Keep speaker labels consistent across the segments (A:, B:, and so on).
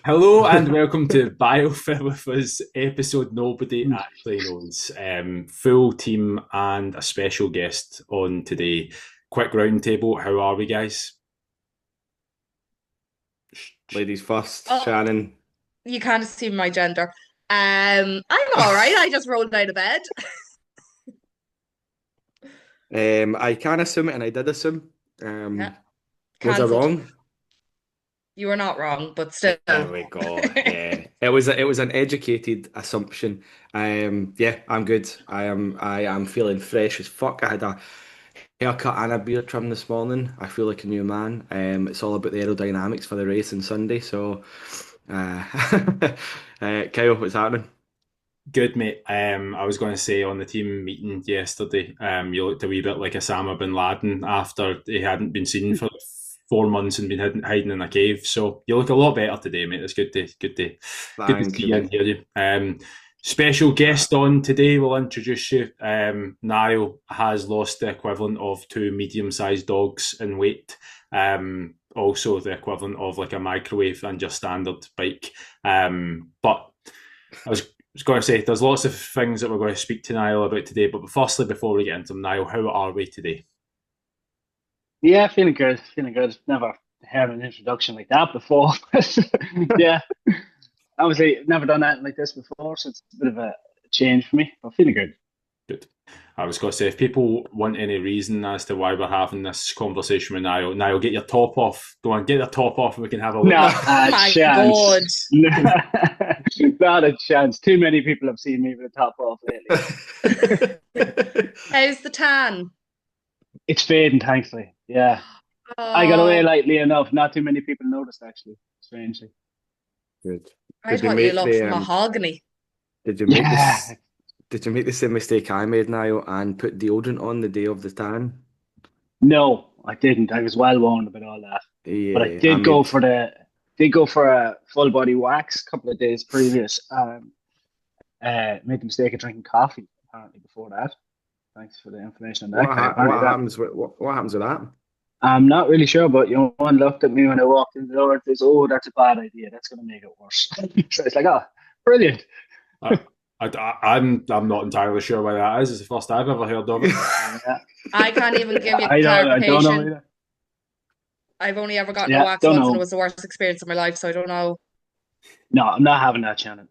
A: Hello and welcome to Biofilifers episode nobody actually knows. Full team and a special guest on today. Quick roundtable. How are we, guys?
B: Ladies first,
C: Oh,
B: Shannon.
C: you can't assume my gender. I'm all right. I just rolled out of bed.
B: I can assume it, and I did assume.
C: Yeah,
B: Was I
C: cancelled.
B: wrong?
C: You were not wrong, but still.
B: There we go. Yeah, it was an educated assumption. Yeah, I'm good. I am feeling fresh as fuck. I had a haircut and a beard trim this morning. I feel like a new man. It's all about the aerodynamics for the race on Sunday. So, uh, Kyle, what's happening?
A: Good, mate. I was going to say on the team meeting yesterday, you looked a wee bit like Osama bin Laden after he hadn't been seen for 4 months and been hiding in a cave. So you look a lot better today, mate. It's good to
B: Thank
A: see
B: you,
A: you and
B: mate.
A: hear you. Special guest on today. We'll introduce you. Niall has lost the equivalent of two medium-sized dogs in weight. Also the equivalent of like a microwave and your standard bike. But I was going to say, there's lots of things that we're going to speak to Niall about today, but firstly, before we get into them, Niall, how are we today?
D: Yeah, feeling good. Feeling good. Never had an introduction like that before. Yeah, obviously never done anything like this before, so it's a bit of a change for me. But feeling good.
A: Good. I was going to say, if people want any reason as to why we're having this conversation with Niall, get your top off. Go on, get your top off, and we can have a look.
D: Not
C: Oh
D: a
C: my
D: chance.
C: God.
D: Not a chance. Too many people have seen me with the top off lately.
C: How's the tan?
D: It's fading, thankfully. Yeah, I got away
C: Oh,
D: lightly enough. Not too many people noticed, actually. Strangely.
B: Good.
C: I
B: Did you
C: thought you
B: make
C: looked
B: the
C: mahogany.
B: Did you make
D: Yeah.
B: this? Did you make the same mistake I made, Niall, and put deodorant on the day of the tan?
D: No, I didn't. I was well warned about all that. But I
B: Yeah, I
D: did go
B: made.
D: for the did go for a full body wax a couple of days previous. Made the mistake of drinking coffee apparently before that. Thanks for the information on that, Kyle. Apparently
B: What
D: that
B: happens with what happens with that?
D: I'm not really sure, but one looked at me when I walked in the door and says, "Oh, that's a bad idea. That's going to make it worse." So it's like, oh, brilliant.
A: I, I'm not entirely sure why that is. It's the first I've ever heard of it.
D: Yeah,
C: I can't even give you
D: I don't know
C: clarification.
D: either.
C: I've only ever gotten a
D: Yeah,
C: wax
D: don't
C: once and it
D: know.
C: was the worst experience of my life, so I don't know.
D: No, I'm not having that, Shannon.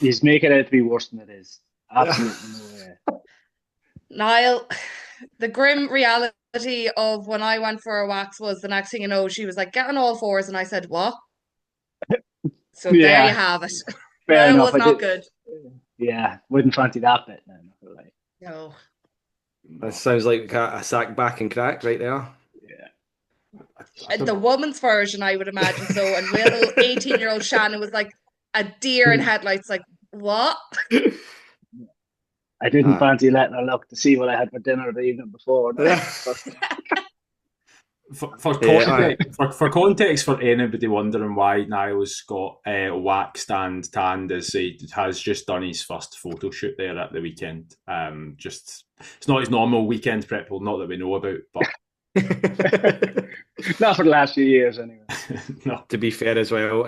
D: You just make it out to be worse than it is. Absolutely no way.
C: Niall, the grim reality of when I went for a wax was the next thing you know, she was like, get on all fours. And I said, what? So there you
D: Yeah,
C: have it.
D: fair
C: It
D: enough.
C: was
D: I
C: not
D: did.
C: good.
D: Yeah, wouldn't fancy that bit now. Not gonna lie.
C: No.
B: That
A: No,
B: sounds like a sack back and crack right there.
D: Yeah.
A: I
C: The
A: don't.
C: woman's version, I would imagine so. And little 18-year-old Shannon was like a deer in headlights, like, what?
D: I didn't
B: Ah.
D: fancy letting her look to see what I had for dinner the evening before. No, trust me.
A: For
B: Yeah,
A: context, for context, for anybody wondering why Niall's got waxed and tanned, is he has just done his first photo shoot there at the weekend. Just it's not his normal weekend prep, well, not that we know about, but
B: I.
D: Not for the last few years, anyway.
A: no.
B: To be fair as well,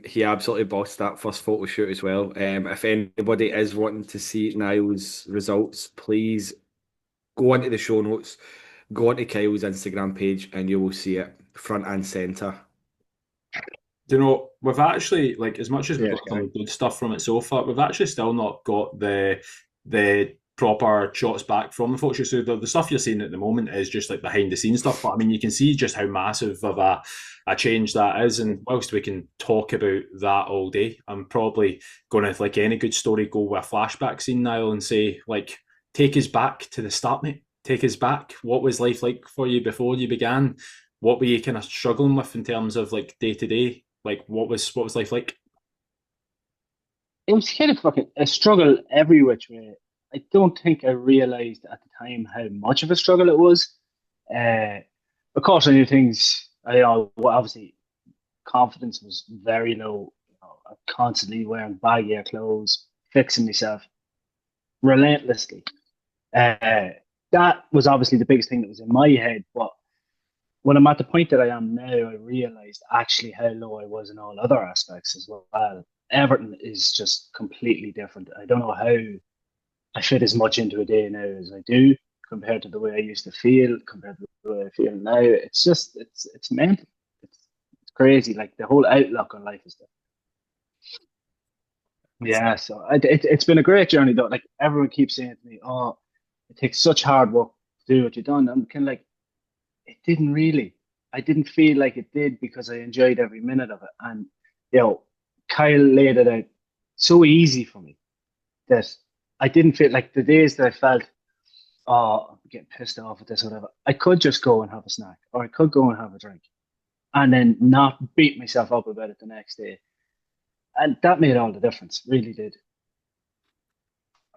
B: he absolutely bossed that first photo shoot as well. If anybody is wanting to see Niall's results, please go into the show notes, go onto Kyle's Instagram page, and you will see it front and center.
A: Do you know, we've actually, like, as much as we've
D: Cheers,
A: got
D: guy.
A: some good stuff from it so far, we've actually still not got the proper shots back from the photo shoot. So the stuff you're seeing at the moment is just like behind the scenes stuff. But I mean, you can see just how massive of a change that is. And whilst we can talk about that all day, I'm probably going to, like any good story, go with a flashback scene now and say, like, take us back to the start, mate. Take us back. What was life like for you before you began? What were you kind of struggling with in terms of like day to day? Like, what was life like?
D: It was kind of fucking a struggle every which way. I don't think I realized at the time how much of a struggle it was. Uh, of course, I knew things. I know, well, obviously, confidence was very low. I'm constantly wearing baggier clothes, fixing myself relentlessly. Uh, that was obviously the biggest thing that was in my head. But when I'm at the point that I am now, I realized actually how low I was in all other aspects as well. Everton is just completely different. I don't know how I fit as much into a day now as I do compared to the way I used to feel, compared to the way I feel now. It's just it's mental. It's crazy. Like the whole outlook on life is different. Yeah, so it's been a great journey though. Like everyone keeps saying to me, "Oh, it takes such hard work to do what you've done." I'm kind of like, it didn't really. I didn't feel like it did because I enjoyed every minute of it. And you know, Kyle laid it out so easy for me that I didn't feel like the days that I felt, oh, I'm getting pissed off at this or whatever. I could just go and have a snack, or I could go and have a drink, and then not beat myself up about it the next day. And that made all the difference. Really did.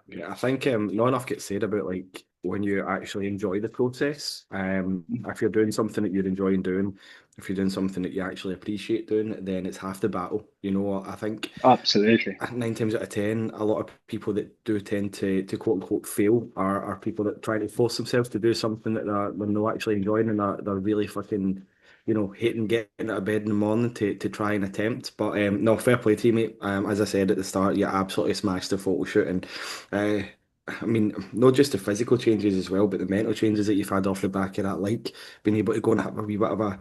B: Yeah, I think not enough gets said about like when you actually enjoy the process. If you're doing something that you're enjoying doing, if you're doing something that you actually appreciate doing, then it's half the battle. You know, I think
D: Absolutely.
B: 9 times out of 10, a lot of people that do tend to quote unquote fail are people that try to force themselves to do something that they're not actually enjoying and they're really fucking, hating getting out of bed in the morning to try and attempt. But no, fair play to you, mate. As I said at the start, you absolutely smashed the photo shoot and uh, I mean, not just the physical changes as well, but the mental changes that you've had off the back of that, like being able to go and have a wee bit of a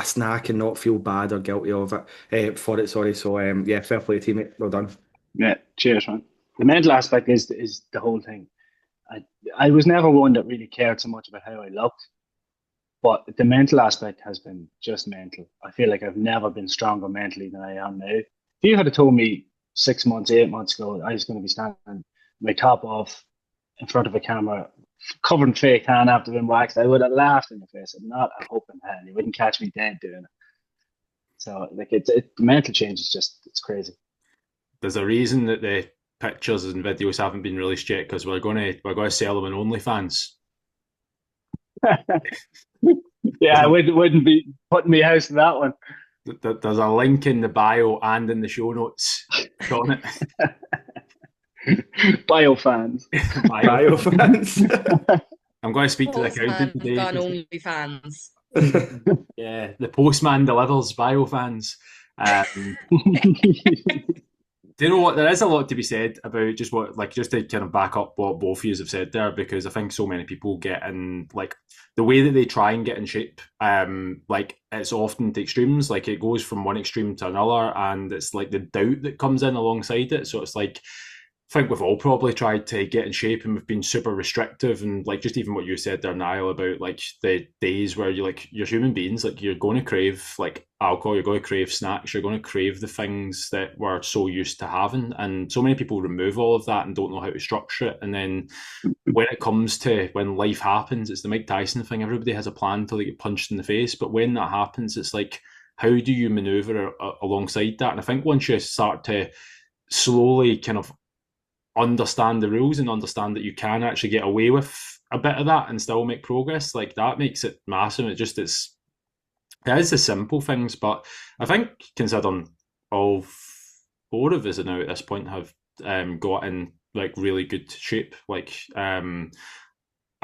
B: snack and not feel bad or guilty of it, for it. Sorry. So, yeah, fair play, teammate. Well done.
D: Yeah. Cheers, man. The mental aspect is the whole thing. I I was never one that really cared so much about how I looked, but the mental aspect has been just mental. I feel like I've never been stronger mentally than I am now. If you had told me 6 months, 8 months ago, I was going to be standing my top off in front of a camera, covered in fake tan after being waxed, I would have laughed in the face. I'm not a hope in hell. You wouldn't catch me dead doing it. So like the mental change is just it's crazy.
A: There's a reason that the pictures and videos haven't been released yet because we're going to sell them on OnlyFans.
D: Yeah,
A: There's
D: I
A: a,
D: wouldn't be putting me house in that one.
A: there's a link in the bio and in the show notes on it.
D: Bio fans.
A: Bio.
B: Bio fans.
A: I'm going to speak to the accountant
C: Postman
A: today.
C: gone OnlyFans.
A: Yeah, the postman delivers bio fans. Do you know what? There is a lot to be said about just to kind of back up what both of you have said there, because I think so many people get in, like, the way that they try and get in shape, like, it's often to extremes. Like, it goes from one extreme to another, and it's like the doubt that comes in alongside it. So it's like, I think we've all probably tried to get in shape and we've been super restrictive, and like just even what you said there, Niall, about like the days where you're human beings, like you're going to crave like alcohol, you're going to crave snacks, you're going to crave the things that we're so used to having, and so many people remove all of that and don't know how to structure it, and then when it comes to when life happens, it's the Mike Tyson thing. Everybody has a plan until they get punched in the face, but when that happens, it's like, how do you maneuver alongside that? And I think once you start to slowly kind of understand the rules and understand that you can actually get away with a bit of that and still make progress, like that makes it massive. It is the simple things, but I think considering all four of us now at this point have got in like really good shape, like I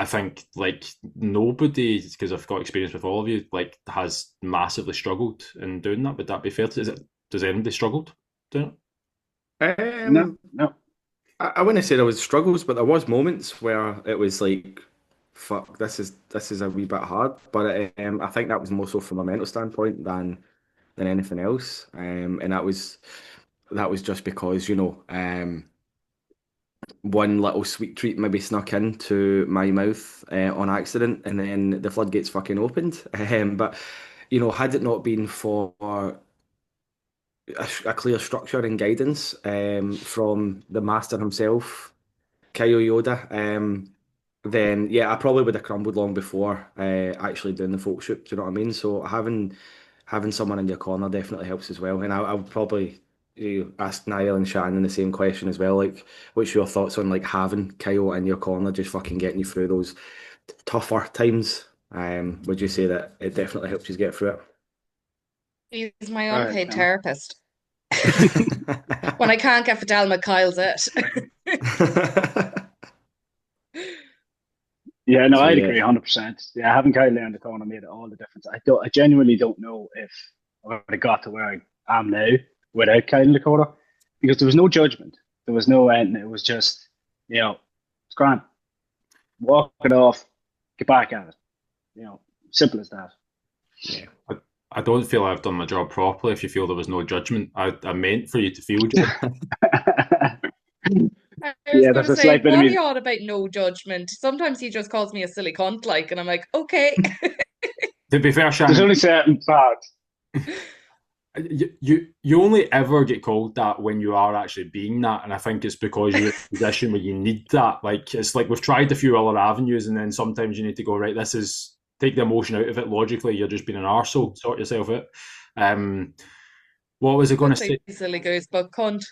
A: think like nobody, because I've got experience with all of you, like has massively struggled in doing that. Would that be fair? Does anybody struggled doing
D: No,
B: Um,
D: no.
B: I wouldn't say there was struggles, but there was moments where it was like, "Fuck, this is a wee bit hard." But I think that was more so from a mental standpoint than anything else. And that was just because one little sweet treat maybe snuck into my mouth on accident, and then the floodgates fucking opened. But had it not been for a clear structure and guidance from the master himself, Kyle Yoda, then yeah, I probably would have crumbled long before actually doing the folk shoot. Do you know what I mean? So having someone in your corner definitely helps as well. And I would probably ask Niall and Shannon the same question as well. Like, what's your thoughts on like having Kyle in your corner, just fucking getting you through those tougher times? Would you say that it definitely helps you get through
C: He's my
D: All right,
C: unpaid
D: Emma.
C: therapist. When
B: it?
C: I can't get Fidelma, Kyle's it.
D: Yeah, no,
B: So
D: I'd
B: yeah,
D: agree 100%. Yeah, having Kyle around the corner made all the difference. I genuinely don't know if I would have got to where I am now without Kyle in the corner, because there was no judgment. There was no end. It was just, it's grand. Walk it off, get back at it. Simple as that.
B: yeah.
A: I don't feel I've done my job properly if you feel there was no judgment. I meant for you to feel judged.
C: I was
D: Yeah,
C: going
D: there's
C: to
D: a
C: say,
D: slight bit of
C: what are
D: me.
C: you on about no judgment? Sometimes he just calls me a silly cunt, like, and I'm like, okay.
A: To be fair,
D: There's
A: Shannon,
D: only certain parts.
A: you only ever get called that when you are actually being that, and I think it's because you're in a position where you need that. Like it's like we've tried a few other avenues, and then sometimes you need to go right. This is take the emotion out of it. Logically, you're just being an arsehole. Sort yourself out. Um, what was I going
C: Could
A: to say?
C: say silly goose, but cunt.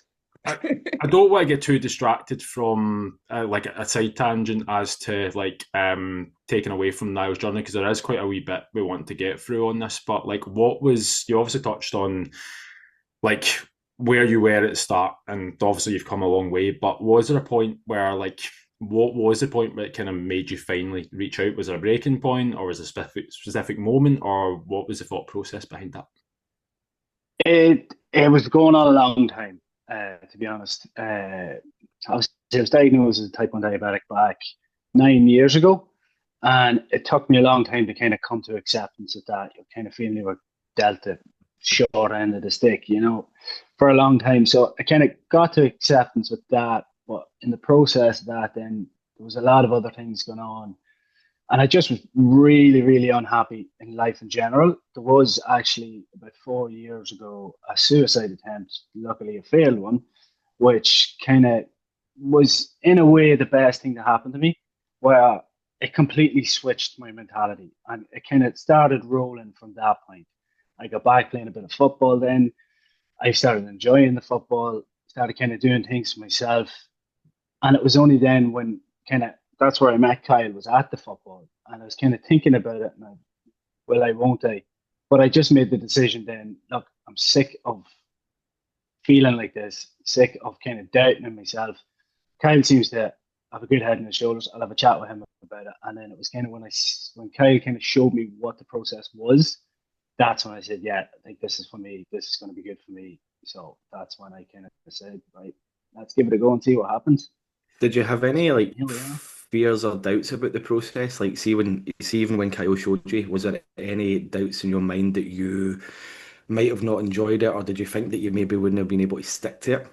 A: I don't want to get too distracted from like a side tangent as to like taking away from Niall's journey because there is quite a wee bit we want to get through on this. But like, what was you obviously touched on like where you were at the start, and obviously you've come a long way. But was there a point where like what was the point where it kind of made you finally reach out? Was there a breaking point, or was it a specific moment, or what was the thought process behind that?
D: It was going on a long time, to be honest. I was diagnosed as a type 1 diabetic back 9 years ago, and it took me a long time to kind of come to acceptance of that. You're kind of feeling you were dealt the short end of the stick, for a long time. So I kind of got to acceptance with that, but in the process of that, then there was a lot of other things going on, and I just was really, really unhappy in life in general. There was actually about 4 years ago a suicide attempt, luckily a failed one, which kind of was in a way the best thing to happen to me, where it completely switched my mentality and it kind of started rolling from that point. I got back playing a bit of football then. I started enjoying the football, started kind of doing things for myself. And it was only then when kind of that's where I met Kyle was at the football. And I was kind of thinking about it and well, I won't I? But I just made the decision then, look, I'm sick of feeling like this, sick of kind of doubting in myself. Kyle seems to have a good head on his shoulders. I'll have a chat with him about it. And then it was kind of when Kyle kind of showed me what the process was, that's when I said, yeah, I think this is for me. This is going to be good for me. So that's when I kind of said, right, let's give it a go and see what happens.
B: Did you have any like
D: Here we are.
B: fears or doubts about the process? Like, see even when Kyle showed you, was there any doubts in your mind that you might have not enjoyed it, or did you think that you maybe wouldn't have been able to stick to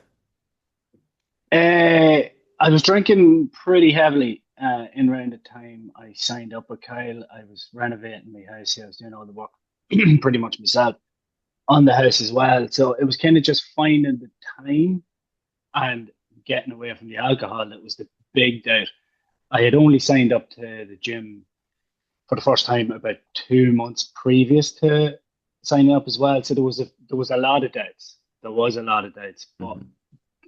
B: it?
D: I was drinking pretty heavily in around the time I signed up with Kyle. I was renovating my house. I was doing all the work pretty much myself on the house as well. So it was kind of just finding the time and getting away from the alcohol that was the big doubt. I had only signed up to the gym for the first time about 2 months previous to signing up as well. So there was a lot of doubts. There was a lot of doubts, but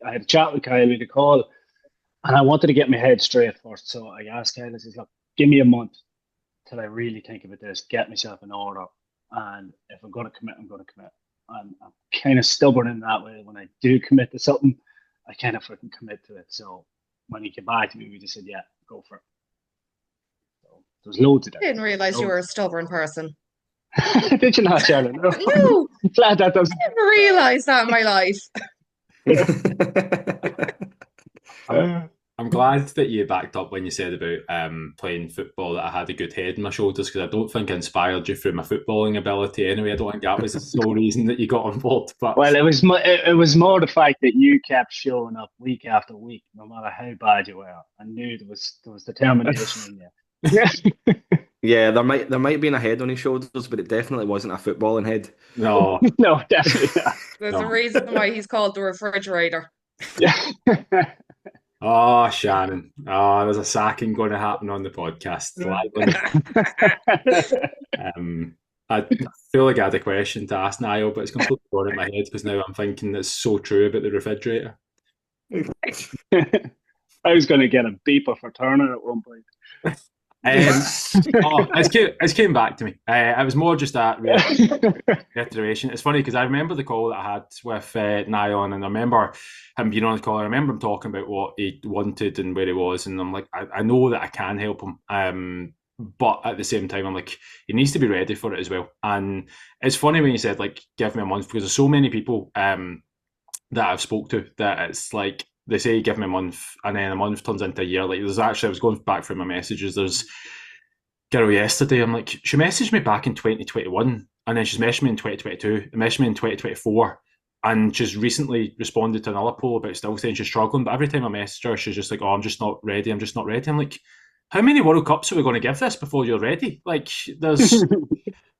D: I had a chat with Kyle, we had a call, and I wanted to get my head straight first. So I asked Kyle, I said, look, give me a month till I really think about this, get myself in order. And if I'm going to commit, I'm going to commit. And I'm kind of stubborn in that way. When I do commit to something, I kind of freaking commit to it. So when he came back to me, we just said, yeah, go for it. So there's loads of that.
C: I didn't realize you were a stubborn person.
D: Did you not, Charlotte? No.
C: No,
D: Glad that doesn't.
C: I never realized that in my life.
A: I'm glad that you backed up when you said about playing football that I had a good head on my shoulders because I don't think I inspired you through my footballing ability anyway. I don't think that was the sole reason that you got on board. But
D: Well, it was more the fact that you kept showing up week after week, no matter how bad you were. I knew there was determination in you. Yeah.
B: Yeah, there might have been a head on his shoulders, but it definitely wasn't a footballing head.
A: no,
D: No, definitely not.
C: There's
A: no.
C: a reason why he's called the refrigerator.
D: Yeah.
A: Oh, Shannon. Oh, there's a sacking going to happen on the podcast. I feel like I had a question to ask Niall, but it's completely gone in my head because now I'm thinking that's so true about the refrigerator.
D: I was going to get a beeper for Turner at one point.
A: It's came back to me. It was more just that reiteration. It's funny because I remember the call that I had with Nion, and I remember him being on the call. I remember him talking about what he wanted and where he was, and I'm like, I know that I can help him. But at the same time, I'm like, he needs to be ready for it as well. And it's funny when you said like, give me a month, because there's so many people that I've spoke to that it's like they say give me a month, and then a month turns into a year. Like there's actually, I was going back through my messages. There's girl yesterday. I'm like, she messaged me back in 2021, and then she's messaged me in 2022, messaged me in 2024, and she's recently responded to another poll about still saying she's struggling. But every time I message her, she's just like, "Oh, I'm just not ready. I'm just not ready." I'm like, how many World Cups are we going to give this before you're ready? Like, there's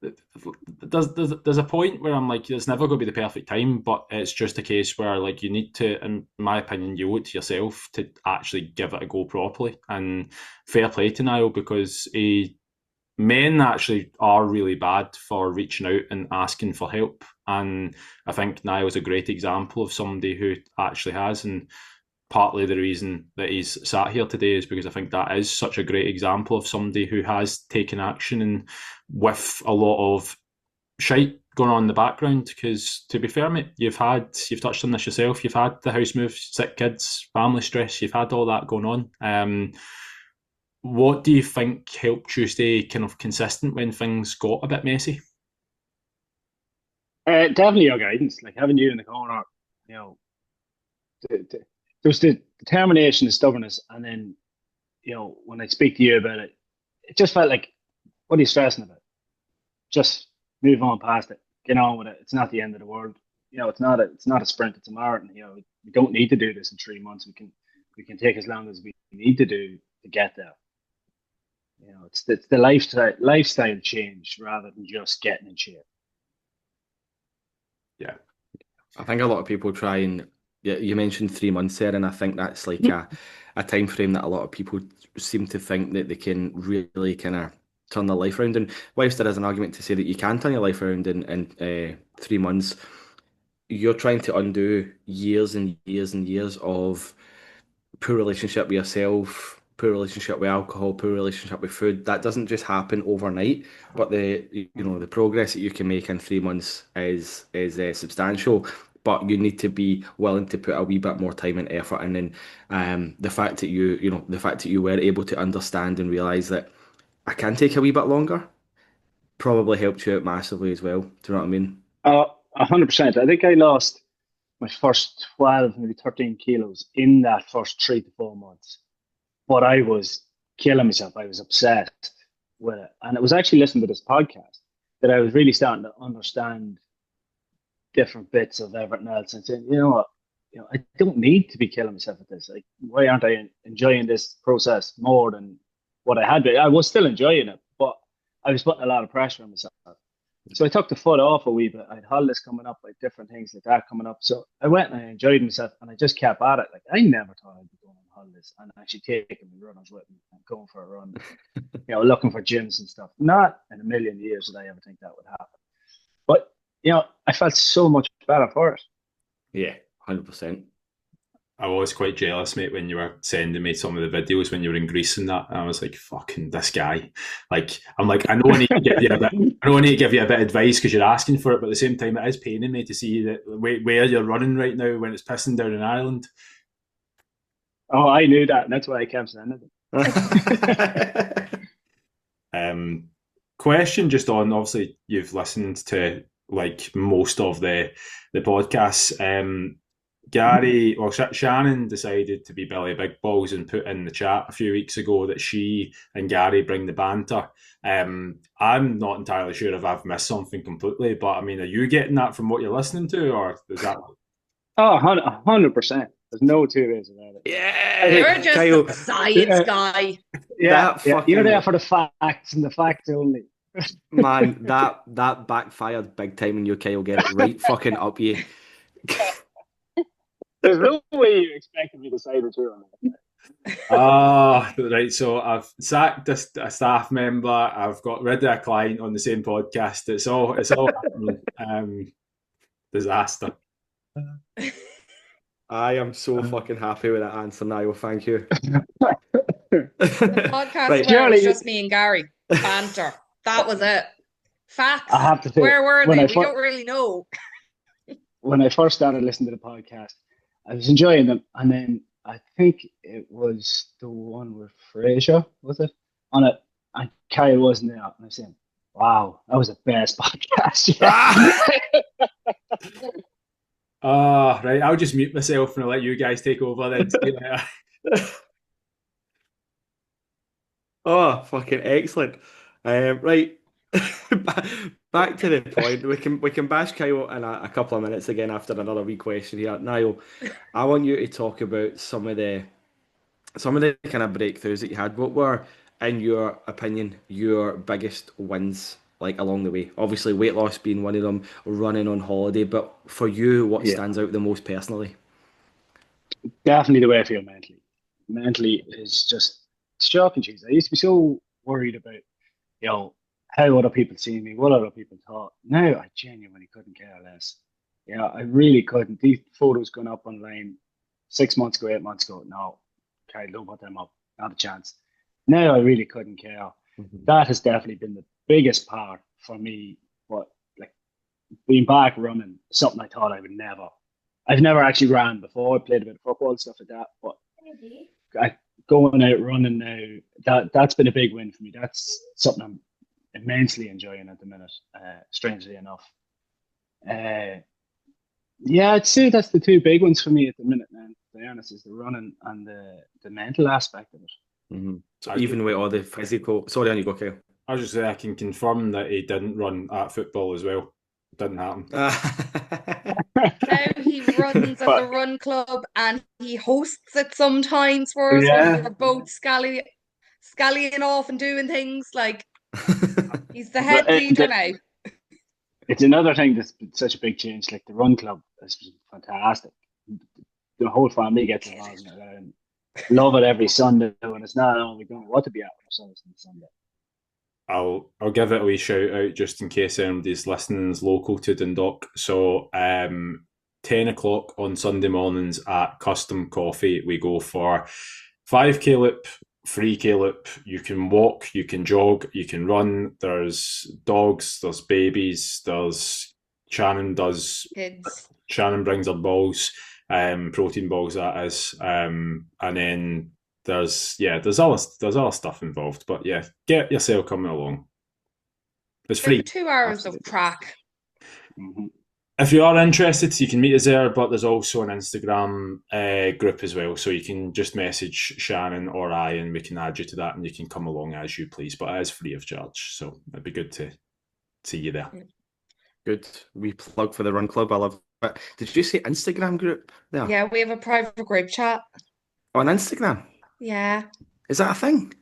A: a point where I'm like, it's never going to be the perfect time, but it's just a case where like you need to, in my opinion, you owe it to yourself to actually give it a go properly. And fair play to Niall, because men actually are really bad for reaching out and asking for help. And I think Niall's a great example of somebody who actually has. And partly the reason that he's sat here today is because I think that is such a great example of somebody who has taken action, and with a lot of shite going on in the background. Because to be fair, mate, you've touched on this yourself. You've had the house move, sick kids, family stress. You've had all that going on. What do you think helped you stay kind of consistent when things got a bit messy?
D: Definitely your guidance, like having you in the corner. You know, there was the determination, the stubbornness, and then when I speak to you about it, it just felt like, what are you stressing about? Just move on past it. Get on with it. It's not the end of the world. It's not a sprint. It's a marathon. We don't need to do this in 3 months. We can take as long as we need to do to get there. It's the lifestyle change rather than just getting in shape.
A: Yeah,
B: I think a lot of people try and, yeah, you mentioned 3 months there, and I think that's like a time frame that a lot of people seem to think that they can really kind of turn their life around. And whilst there is an argument to say that you can turn your life around in 3 months, you're trying to undo years and years and years of poor relationship with yourself, poor relationship with alcohol, poor relationship with food. That doesn't just happen overnight, but the progress that you can make in 3 months is substantial. But you need to be willing to put a wee bit more time and effort in. And the fact that you were able to understand and realize that I can take a wee bit longer probably helped you out massively as well. Do you know what I mean?
D: 100%. I think I lost my first 12, maybe 13 kilos in that first 3 to 4 months. But I was killing myself. I was obsessed with it. And it was actually listening to this podcast that I was really starting to understand different bits of everything else and saying, you know what, I don't need to be killing myself with this. Like, why aren't I enjoying this process more than what I had been? I was still enjoying it, but I was putting a lot of pressure on myself. So I took the foot off a wee bit. I had holidays coming up, like different things like that coming up. So I went and I enjoyed myself, and I just kept at it. Like, I never thought I'd be going on holidays and actually taking the runners with me and going for a run, looking for gyms and stuff. Not in a million years did I ever think that would happen. But I felt so much better for it.
B: Yeah, 100%.
A: I was quite jealous, mate, when you were sending me some of the videos when you were in Greece and that. And I was like, "Fucking this guy!" Like, I'm like, I know I need to give you a bit. I know I need to give you a bit of advice because you're asking for it, but at the same time, it is paining me to see that where you're running right now when it's pissing down in Ireland.
D: Oh, I knew that, and that's why I kept sending
A: it. Question just on, obviously, you've listened to like most of the podcasts. Shannon decided to be Billy Big Balls and put in the chat a few weeks ago that she and Gary bring the banter. I'm not entirely sure if I've missed something completely, but I mean, are you getting that from what you're listening to, or is that?
D: Oh, 100%. There's no two ways about it.
B: Yeah,
C: you're just
B: Kyle,
C: a science guy.
D: Yeah, you're there for the facts and the facts only.
B: Man, that backfired big time in you, Kyle. Get it right fucking up you.
D: There's no way you expected me to say the truth on
A: that. Right. So I've sacked a staff member. I've got rid of a client on the same podcast. It's all happening. Disaster.
B: I am so fucking happy with that answer, Niall. Thank you.
C: The podcast
B: Right.
C: where it was
D: Surely,
C: just me and Gary. Banter. That was it. Facts.
D: I have to say,
C: Where were
D: when
C: they?
D: I
C: We
D: fir-
C: don't really know.
D: when I first started listening to the podcast, I was enjoying them, and then I think it was the one with Frasier, was it? On it, and Kyle wasn't there, and I was saying, "Wow, that was the best podcast."
A: Right. I'll just mute myself and I'll let you guys take over then. See you later.
B: Oh, fucking excellent. Right. Back to the point. We can bash Kyle in a couple of minutes again after another wee question here. Niall, I want you to talk about some of the kind of breakthroughs that you had. What were, in your opinion, your biggest wins like along the way? Obviously, weight loss being one of them, running on holiday, but for you, what
D: Yeah,
B: stands out the most personally?
D: definitely the way I feel mentally. Mentally is just chalk and cheese. I used to be so worried about, how other people see me, what other people thought. Now I genuinely couldn't care less. Yeah, I really couldn't. These photos going up online 6 months ago, 8 months ago, no, okay, don't put them up. Not a chance. Now I really couldn't care.
B: Mhm.
D: That has definitely been the biggest part for me. But like being back running, something I thought I would never. I've never actually ran before. I played a bit of football and stuff like that, but I, going out running now, that's been a big win for me. That's something I'm immensely enjoying at the minute. Strangely enough, uh, yeah, I'd say that's the two big ones for me at the minute, man. To be honest, is the running and the mental aspect of it.
B: So
A: I,
B: even with all the physical, sorry, on you go, Kyle.
A: I was just say I can confirm that he didn't run at football as well. Didn't happen.
C: Now he runs at the
D: But
C: run club and he hosts it sometimes for us when
D: yeah,
C: we're both scallying off and doing things. Like he's the
D: but
C: head leader now.
D: it's another thing that's been such a big change. Like the run club has been fantastic. The whole family gets involved in it and love it every Sunday. And it's not only going what to be at ourselves on Sunday.
A: I'll give it a wee shout out just in case anybody's listening is local to Dundalk. So 10 o'clock on Sunday mornings at Custom Coffee, we go for 5K loop, 3K loop. You can walk, you can jog, you can run. There's dogs, there's babies, there's Shannon
C: Kids.
A: brings her balls, protein balls that is, and then there's other stuff involved. But yeah, get yourself coming along. It's free.
C: 2 hours of
A: Absolutely.
C: track.
D: Mm-hmm.
A: If you are interested, you can meet us there, but there's also an Instagram group as well. So you can just message Shannon or I and we can add you to that and you can come along as you please. But it is free of charge. So it'd be good to see you there.
B: Good. We plug for the run club. I love it. Did you say Instagram group there?
C: Yeah, we have a private group chat.
B: On Instagram?
C: Yeah.
B: Is that a thing?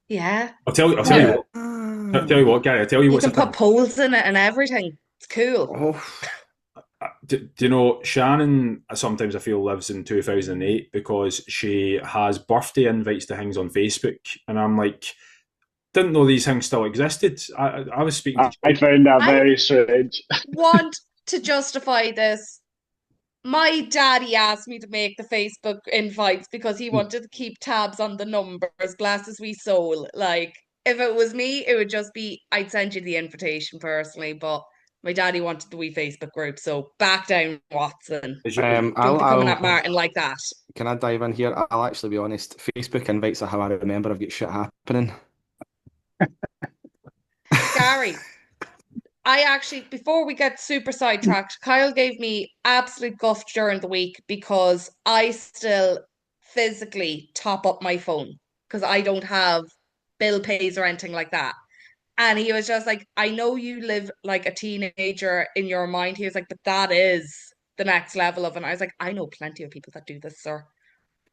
C: Yeah.
A: I'll tell you what, Gary, I'll tell you
C: You
A: what's
C: can put polls in it and everything. It's cool.
B: Oh,
A: do you know, Shannon sometimes I feel lives in 2008 because she has birthday invites to things on Facebook and I'm like, didn't know these things still existed. I was speaking to
D: I found that
C: I-
D: very strange.
C: Want to justify this. My daddy asked me to make the Facebook invites because he wanted to keep tabs on the numbers, glasses we sold. Like, if it was me, it would just be, I'd send you the invitation personally, but my daddy wanted the wee Facebook group, so back down, Watson. Don't be coming at Martin like that.
B: Can I dive in here? I'll actually be honest. Facebook invites are how I remember I've got shit happening.
C: Gary, I actually, before we get super sidetracked, Kyle gave me absolute guff during the week because I still physically top up my phone because I don't have bill pays or anything like that. And he was just like, I know you live like a teenager in your mind. He was like, but that is the next level of it. And I was like, I know plenty of people that do this, sir.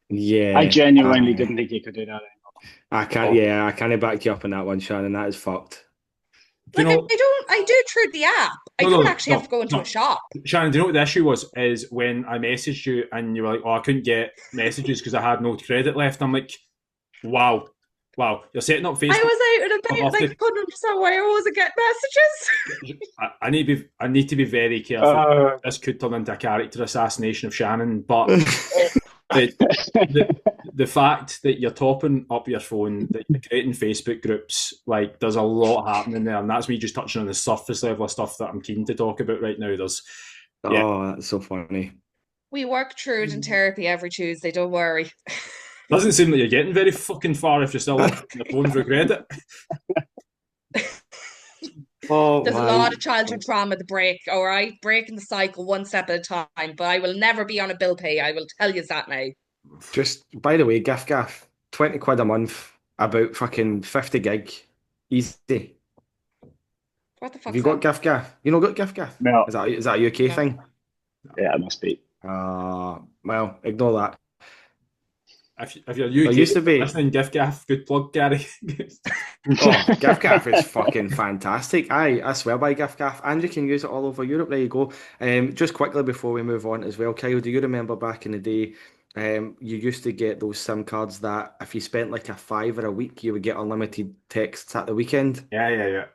B: Yeah.
D: I genuinely didn't think you could do that anymore.
B: I can't. Yeah, I can't back you up on that one, Shannon. That is fucked.
A: Do you
C: Like,
A: know,
C: I do through the app. I
A: No,
C: don't
A: no,
C: actually
A: no,
C: have to go into
A: no.
C: a shop.
A: Shannon, do you know what the issue was? Is when I messaged you and you were like, "Oh, I couldn't get messages because I had no credit left." I'm like, "Wow, you're setting up Facebook."
C: I was out and
A: I'll
C: about,
A: have
C: like,
A: to-
C: couldn't understand why I wasn't getting messages.
A: I need to be very careful. This could turn into a character assassination of Shannon, but the the fact that you're topping up your phone, that you're creating Facebook groups, like there's a lot happening there, and that's me just touching on the surface level of stuff that I'm keen to talk about right now. There's, yeah,
B: Oh, that's so funny.
C: We work through it in therapy every Tuesday, don't worry.
A: doesn't seem like you're getting very fucking far if you're still on your phone through credit.
B: Oh
C: There's a
B: my.
C: lot of childhood trauma to break, all right? Breaking the cycle one step at a time, but I will never be on a bill pay. I will tell you that now.
B: Just by the way, Gaff, 20 quid a month, about fucking 50 gig. Easy.
C: What the
B: Have
C: fuck's
B: you got
C: that?
B: Gaff? You know got Gaff?
D: No,
B: Is that a UK
C: No.
B: thing?
D: yeah, it must be.
B: Well, ignore that.
A: If you're
B: There
A: UK
B: used to be.
A: listening, gaff, good plug, Gary.
B: Oh, Gaff is fucking fantastic. I swear by Gaff, and you can use it all over Europe. There you go. Just quickly before we move on as well, Kyle, do you remember back in the day, you used to get those SIM cards that if you spent like a fiver a week, you would get unlimited texts at the weekend?
A: Yeah.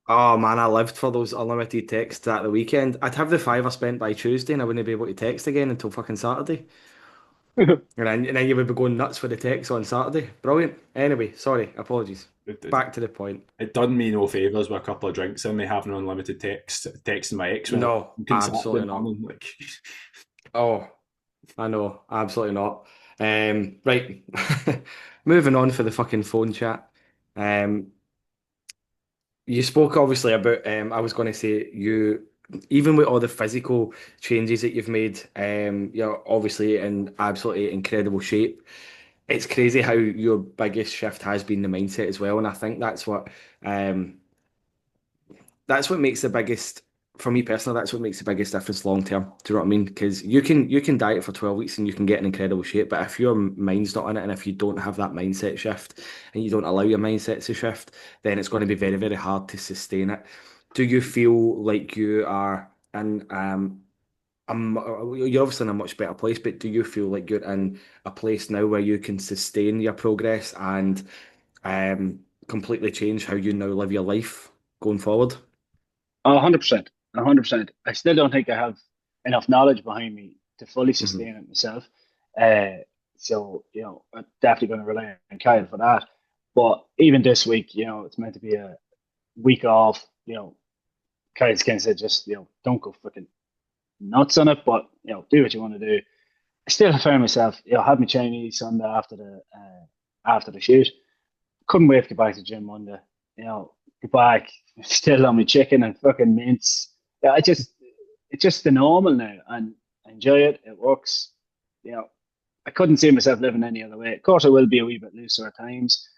B: Oh man, I lived for those unlimited texts at the weekend. I'd have the fiver spent by Tuesday, and I wouldn't be able to text again until fucking Saturday. And then you would be going nuts for the text on Saturday. Brilliant. Anyway, sorry, apologies. Back to the point.
A: It done me no favours with a couple of drinks and me having unlimited texting my ex when
B: No, absolutely not.
A: like,
B: Oh, I know, absolutely not. Right, moving on for the fucking phone chat. Um, you spoke obviously about. I was going to say you, even with all the physical changes that you've made, you're obviously in absolutely incredible shape. It's crazy how your biggest shift has been the mindset as well, and I think um, that's what makes the biggest for me personally. That's what makes the biggest difference long term. Do you know what I mean? Because you can diet for 12 weeks and you can get in incredible shape, but if your mind's not in it, and if you don't have that mindset shift, and you don't allow your mindset to shift, then it's going to be very very hard to sustain it. Do you feel like you are in you're obviously in a much better place, but do you feel like you're in a place now where you can sustain your progress and completely change how you now live your life going forward?
D: 100%. 100%. I still don't think I have enough knowledge behind me to fully
B: Hmm.
D: sustain it myself. Uh, so, I'm definitely going to rely on Kyle for that. But even this week, it's meant to be a week off. Kyle's kind of said just, don't go freaking nuts on it, but, do what you want to do. I still found myself, had my Chinese Sunday after the shoot. Couldn't wait to get back to the gym Monday. Get back, still on my chicken and fucking mince. Yeah, it's just the normal now, and I enjoy it. It works. You know, I couldn't see myself living any other way. Of course, I will be a wee bit looser at times.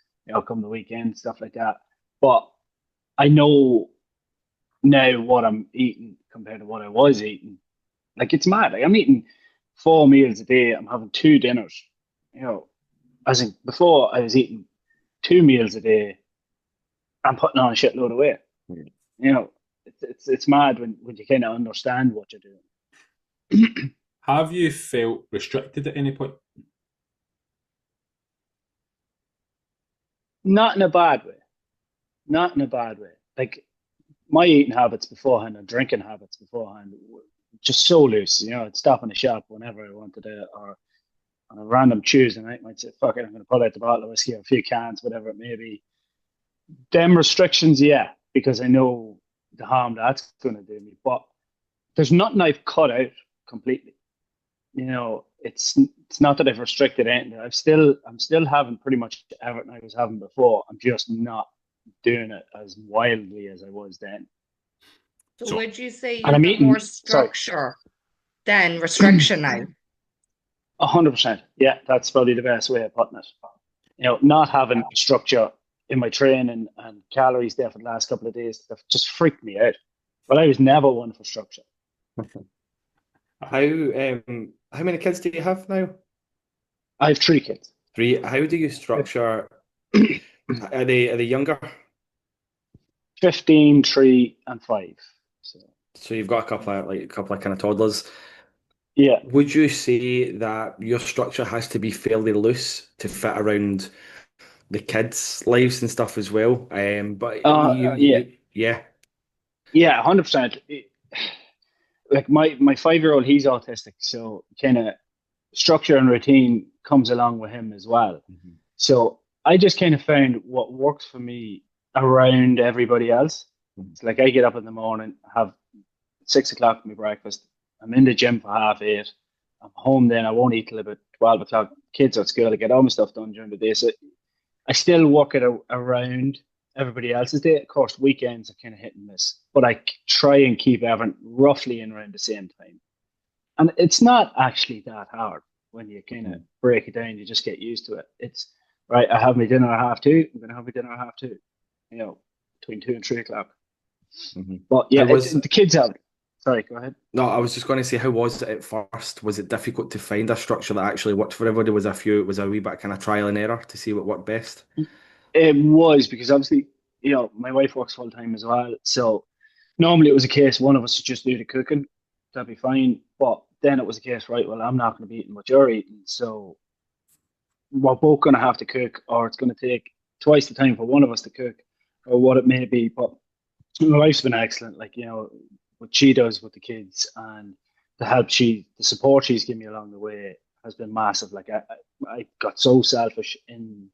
D: Come the weekend, stuff like that. But I know now what I'm eating compared to what I was eating. Like it's mad. Like, I'm eating 4 meals a day. I'm having two dinners. You know, as in before I was eating 2 meals a day. I'm putting on a shitload of weight. You know, it's mad when you kind of understand what you're doing.
A: have you felt restricted at any point?
D: Not in a bad way. Not in a bad way. Like my eating habits beforehand and drinking habits beforehand were just so loose. I'd stop in the shop whenever I wanted to, or on a random Tuesday night, I might say, "Fuck it, I'm going to pull out the bottle of whiskey or a few cans, whatever it may be." Them restrictions, yeah, because I know the harm that's going to do me. But there's nothing I've cut out completely. It's not that I've restricted anything. I'm still having pretty much everything I was having before. I'm just not doing it as wildly as I was then.
C: So
A: So
C: would you say
D: And
C: you've
D: I'm
C: got more
D: eating, sorry,
C: structure than restriction now?
D: 100%. Yeah, that's probably the best way of putting it. Not having structure in my training and calories there for the last couple of days that just freaked me out. But I was never one for structure.
B: How many kids do you have now?
D: I have 3 kids.
B: Three. How do you structure? Are they younger?
D: 15, 3, and 5. So
B: So you've got a couple of kind of toddlers.
D: yeah.
B: Would you say that your structure has to be fairly loose to fit around the kids' lives and stuff as well? But
D: Yeah.
B: yeah.
D: Yeah, 100%. Like my 5-year-old, he's autistic, so kind of structure and routine comes along with him as well. So I just kind of found what works for me around everybody else. It's like I get up in the morning, have 6 o'clock my breakfast. I'm in the gym for 8:30. I'm home then. I won't eat till about 12 o'clock. Kids are at school. I get all my stuff done during the day. So I still work it around everybody else's day. Of course, weekends are kind of hit and miss, but I try and keep everything roughly in around the same time. And it's not actually that hard when you kind of break it down. You just get used to it. It's right. I have my dinner at 2:30. I'm going to have my dinner at 2:30. Between 2 and 3 o'clock. But yeah, the kids have. Sorry, go ahead.
B: No, I was just going to say, how was it at first? Was it difficult to find a structure that actually worked for everybody? Was a wee bit kind of trial and error to see what worked best?
D: It was, because obviously, my wife works full time as well. So normally it was a case one of us would just do the cooking. That'd be fine. But then it was a case, right, well, I'm not going to be eating what you're eating. So we're both going to have to cook, or it's going to take twice the time for one of us to cook, or what it may be. But my wife's been excellent. Like, what she does with the kids and the support she's given me along the way has been massive. Like I got so selfish in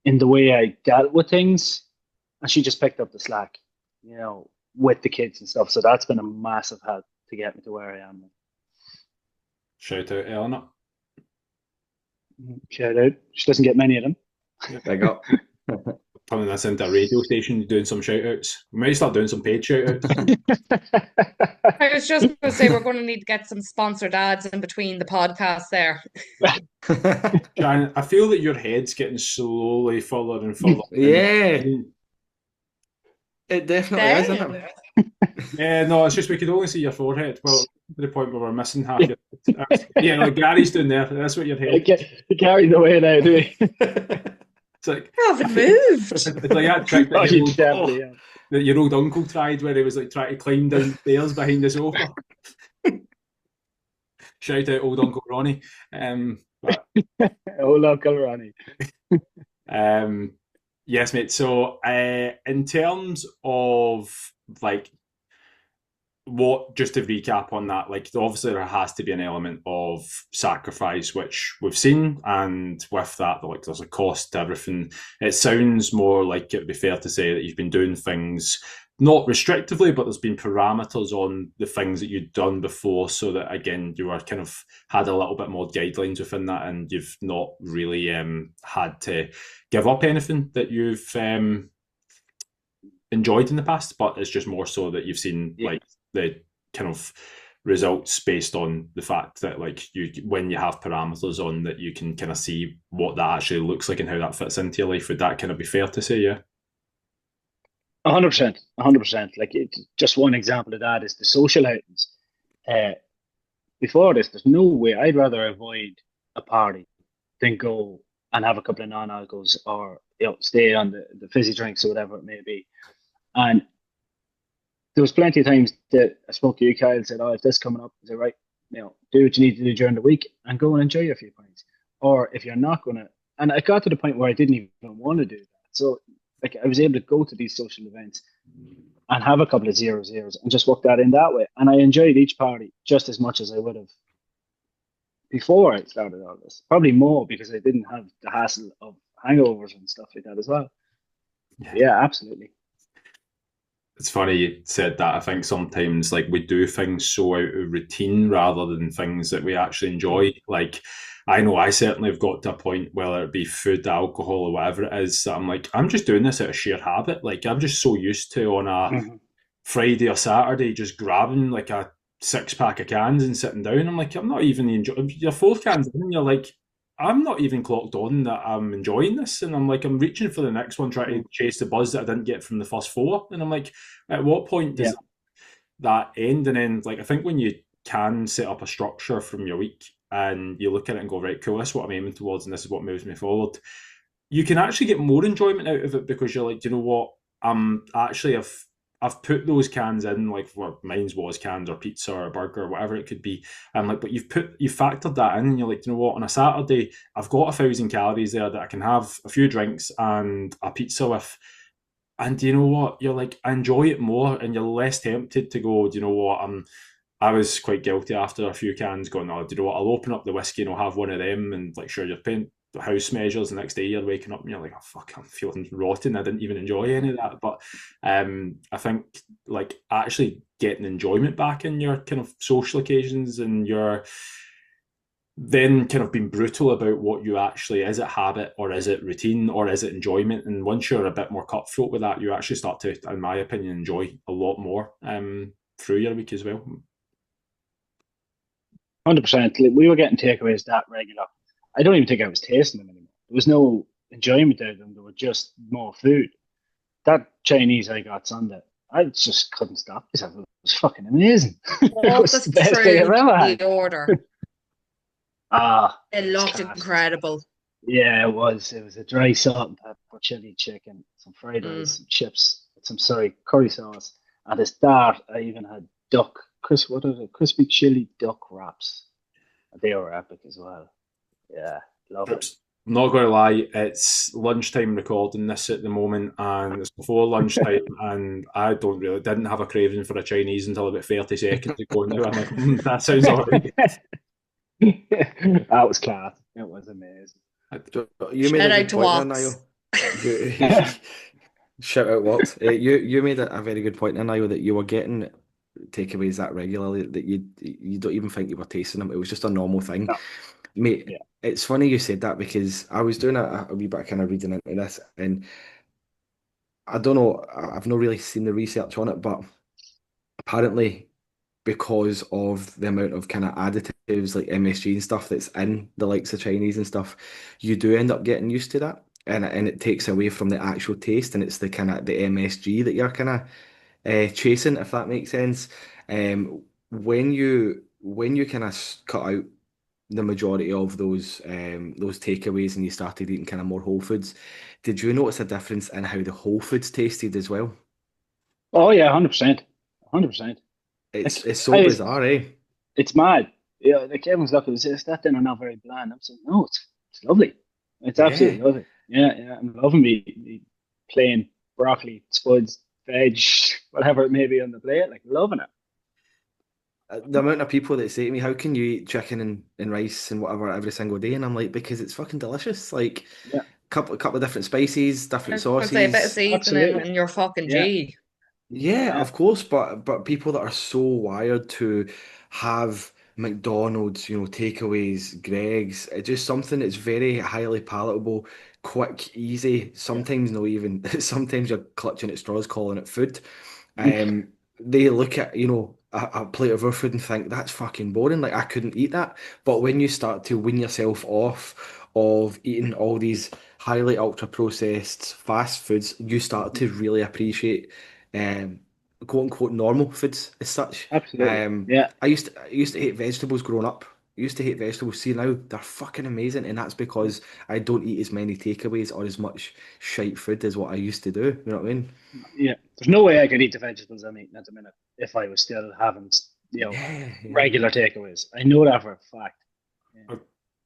D: the way I dealt with things, and she just picked up the slack, with the kids and stuff. So that's been a massive help to get me to where I am.
A: Shout out Eleanor.
D: Shout out. She doesn't get many of them.
B: There you go.
A: Turning this into a radio station, doing some shout outs. We might start doing some paid shout outs.
C: I was just going to say, we're going to need to get some sponsored ads in between the podcasts there.
A: Jan, I feel that your head's getting slowly fuller and fuller.
B: Yeah. It definitely is, isn't it?
A: Yeah, no, it's just we could only see your forehead. Well, to the point where we're missing half your yeah, like Gary's doing there. That's what your head.
D: Gary's the way now, do we?
A: It's like,
C: oh, it moved.
A: It's like that trick that your old uncle tried, where he was like trying to climb down stairs behind the sofa. Shout out old Uncle Ronnie.
D: Old Uncle Ronnie.
A: Yes, mate. So, in terms of like just to recap on that, like obviously there has to be an element of sacrifice, which we've seen, and with that, like there's a cost to everything. It sounds more like it would be fair to say that you've been doing things not restrictively, but there's been parameters on the things that you'd done before, so that again you were kind of had a little bit more guidelines within that, and you've not really had to give up anything that you've enjoyed in the past, but it's just more so that you've seen like the kind of results based on the fact that like when you have parameters on that, you can kind of see what that actually looks like and how that fits into your life. Would that kind of be fair to say? Yeah.
D: 100%. Like just one example of that is the social outings. Before this, there's no way I'd rather avoid a party than go and have a couple of non-alcohols, or stay on the fizzy drinks or whatever it may be. And there was plenty of times that I spoke to you, Kyle, said, "Oh, if this coming up," I said, "Right, do what you need to do during the week and go and enjoy a few pints." Or if you're not gonna, and I got to the point where I didn't even want to do that. So like I was able to go to these social events and have a couple of 0-0s and just work that in that way. And I enjoyed each party just as much as I would have before I started all this. Probably more, because I didn't have the hassle of hangovers and stuff like that as well. Yeah, absolutely.
A: It's funny you said that. I think sometimes like we do things so out of routine rather than things that we actually enjoy. Like I know I certainly have got to a point, whether it be food, alcohol, or whatever it is, that I'm like, I'm just doing this out of sheer habit. Like I'm just so used to on a Friday or Saturday just grabbing like a 6-pack of cans and sitting down. I'm like, I'm not even enjoying your 4th cans, and you're like, I'm not even clocked on that I'm enjoying this. And I'm like, I'm reaching for the next one, trying to chase the buzz that I didn't get from the first 4. And I'm like, at what point does that end? And then, like, I think when you can set up a structure from your week and you look at it and go, right, cool, this is what I'm aiming towards and this is what moves me forward, you can actually get more enjoyment out of it, because you're like, you know what, I've put those cans in, like what mine's was cans or pizza or a burger or whatever it could be. And like, but you've factored that in, and you're like, you know what, on a Saturday, I've got 1,000 calories there that I can have a few drinks and a pizza with. And you know what, you're like, I enjoy it more, and you're less tempted to go, do you know what, I was quite guilty after a few cans, going, "Oh, do you know what? I'll open up the whiskey and I'll have one of them." And like, sure, you're paying house measures. The next day, you're waking up and you're like, "Oh fuck, I'm feeling rotten. I didn't even enjoy any of that." But I think like actually getting enjoyment back in your kind of social occasions and your then kind of being brutal about what you actually is it habit or is it routine or is it enjoyment, and once you're a bit more cutthroat with that, you actually start to, in my opinion, enjoy a lot more through your week as well.
D: 100%. We were getting takeaways that regular. I don't even think I was tasting them anymore. There was no enjoyment out of them. They were just more food. That Chinese I got Sunday, I just couldn't stop myself. It was fucking amazing. It
C: Walk
D: was
C: us
D: the best thing I've
C: through
D: ever
C: the
D: had.
C: order. It
D: It's
C: looked
D: class.
C: incredible.
D: Yeah, it was. It was a dry salt and pepper chili chicken, some fried
C: Mm.
D: rice, some chips, some curry sauce, and at start I even had duck, what are they? Crispy chili duck wraps. They were epic as well. Yeah, love it.
A: I'm not going to lie, it's lunchtime recording this at the moment, and it's before lunchtime, and I didn't have a craving for a Chinese until about 30 seconds ago. Now I'm like, that sounds alright.
D: That was class. It was amazing.
B: You made
C: Shout
B: a
C: out
B: good
C: to
B: point there,
C: Wops.
B: Niall. You, shout out what? You made a very good point there, Niall, that you were getting takeaways that regularly that you don't even think you were tasting them. It was just a normal thing.
D: No,
B: Mate,
D: yeah.
B: it's funny you said that because I was doing a wee bit of kind of reading into this, and I don't know, I've not really seen the research on it, but apparently because of the amount of kind of additives like MSG and stuff that's in the likes of Chinese and stuff, you do end up getting used to that. And it takes away from the actual taste, and it's the kind of the MSG that you're kind of chasing, if that makes sense. When you kind of cut out the majority of those takeaways and you started eating kind of more whole foods, did you notice a difference in how the whole foods tasted as well?
D: Oh yeah, 100%. 100%.
B: It's
D: Like
B: it's so bizarre, eh?
D: it's mad. Yeah, like everyone's looking, is that dinner not very bland? I'm saying, no, it's lovely. It's
B: Yeah.
D: absolutely lovely. Yeah, yeah. I'm loving me plain broccoli, spuds, veg, whatever it may be on the plate, like loving it.
B: The amount of people that say to me, "How can you eat chicken and rice and whatever every single day?" And I'm like, because it's fucking delicious. Like
D: Yeah,
B: couple of different spices,
C: I
B: different
C: was gonna say a bit of
B: sauces.
C: seasoning
D: absolutely.
C: and you're fucking
D: Yeah,
C: G.
B: Yeah,
D: yeah,
B: of course, but people that are so wired to have McDonald's, takeaways, Greg's, it's just something that's very highly palatable, quick, easy.
D: yeah.
B: Sometimes not even. Sometimes you're clutching at straws, calling it food. Um, they look at, a plate of our food and think that's fucking boring. Like I couldn't eat that. But when you start to wean yourself off of eating all these highly ultra processed fast foods, you start to really appreciate um quote unquote normal foods as such.
D: Absolutely. Yeah,
B: I used to hate vegetables growing up. I used to hate vegetables. See now they're fucking amazing, and that's because I don't eat as many takeaways or as much shite food as what I used to do. You know what I mean?
D: yeah. There's no way I could eat the vegetables I'm eating at the minute if I was still having,
B: Yeah, yeah.
D: regular takeaways. I know that for a fact. Yeah.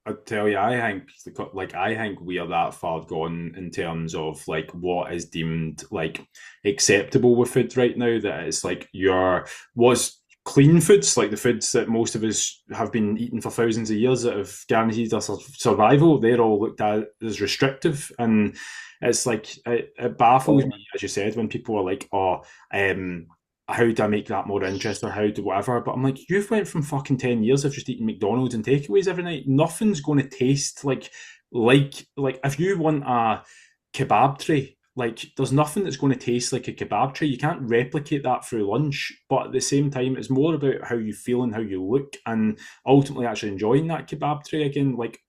A: I tell you, I think we are that far gone in terms of like what is deemed like acceptable with food right now. That it's like your was clean foods, like the foods that most of us have been eating for thousands of years that have guaranteed us survival. They're all looked at as restrictive, and it's like it baffles
D: Oh,
A: me, as you said, when people are like, "Oh, how do I make that more interesting or how do whatever?" But I'm like, you've went from fucking 10 years of just eating McDonald's and takeaways every night. Nothing's going to taste like if you want a kebab tray, like there's nothing that's going to taste like a kebab tray. You can't replicate that through lunch. But at the same time, it's more about how you feel and how you look and ultimately actually enjoying that kebab tray again. Like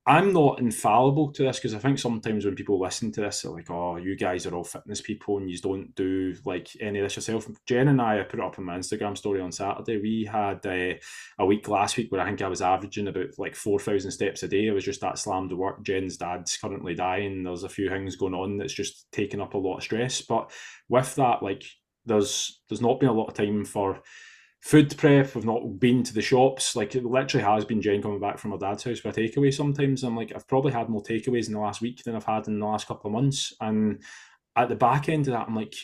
A: I'm not infallible to this because I think sometimes when people listen to this, they're like, "Oh, you guys are all fitness people and you don't do like any of this yourself." Jen and I put it up on my Instagram story on Saturday. We had a week last week where I think I was averaging about like 4,000 steps a day. I was just that slammed to work. Jen's dad's currently dying. There's a few things going on that's just taking up a lot of stress. But with that, like, there's not been a lot of time for food prep. We've not been to the shops. Like it literally has been Jen coming back from her dad's house for a takeaway sometimes. I'm like, I've probably had more takeaways in the last week than I've had in the last couple of months. And at the back end of that, I'm like,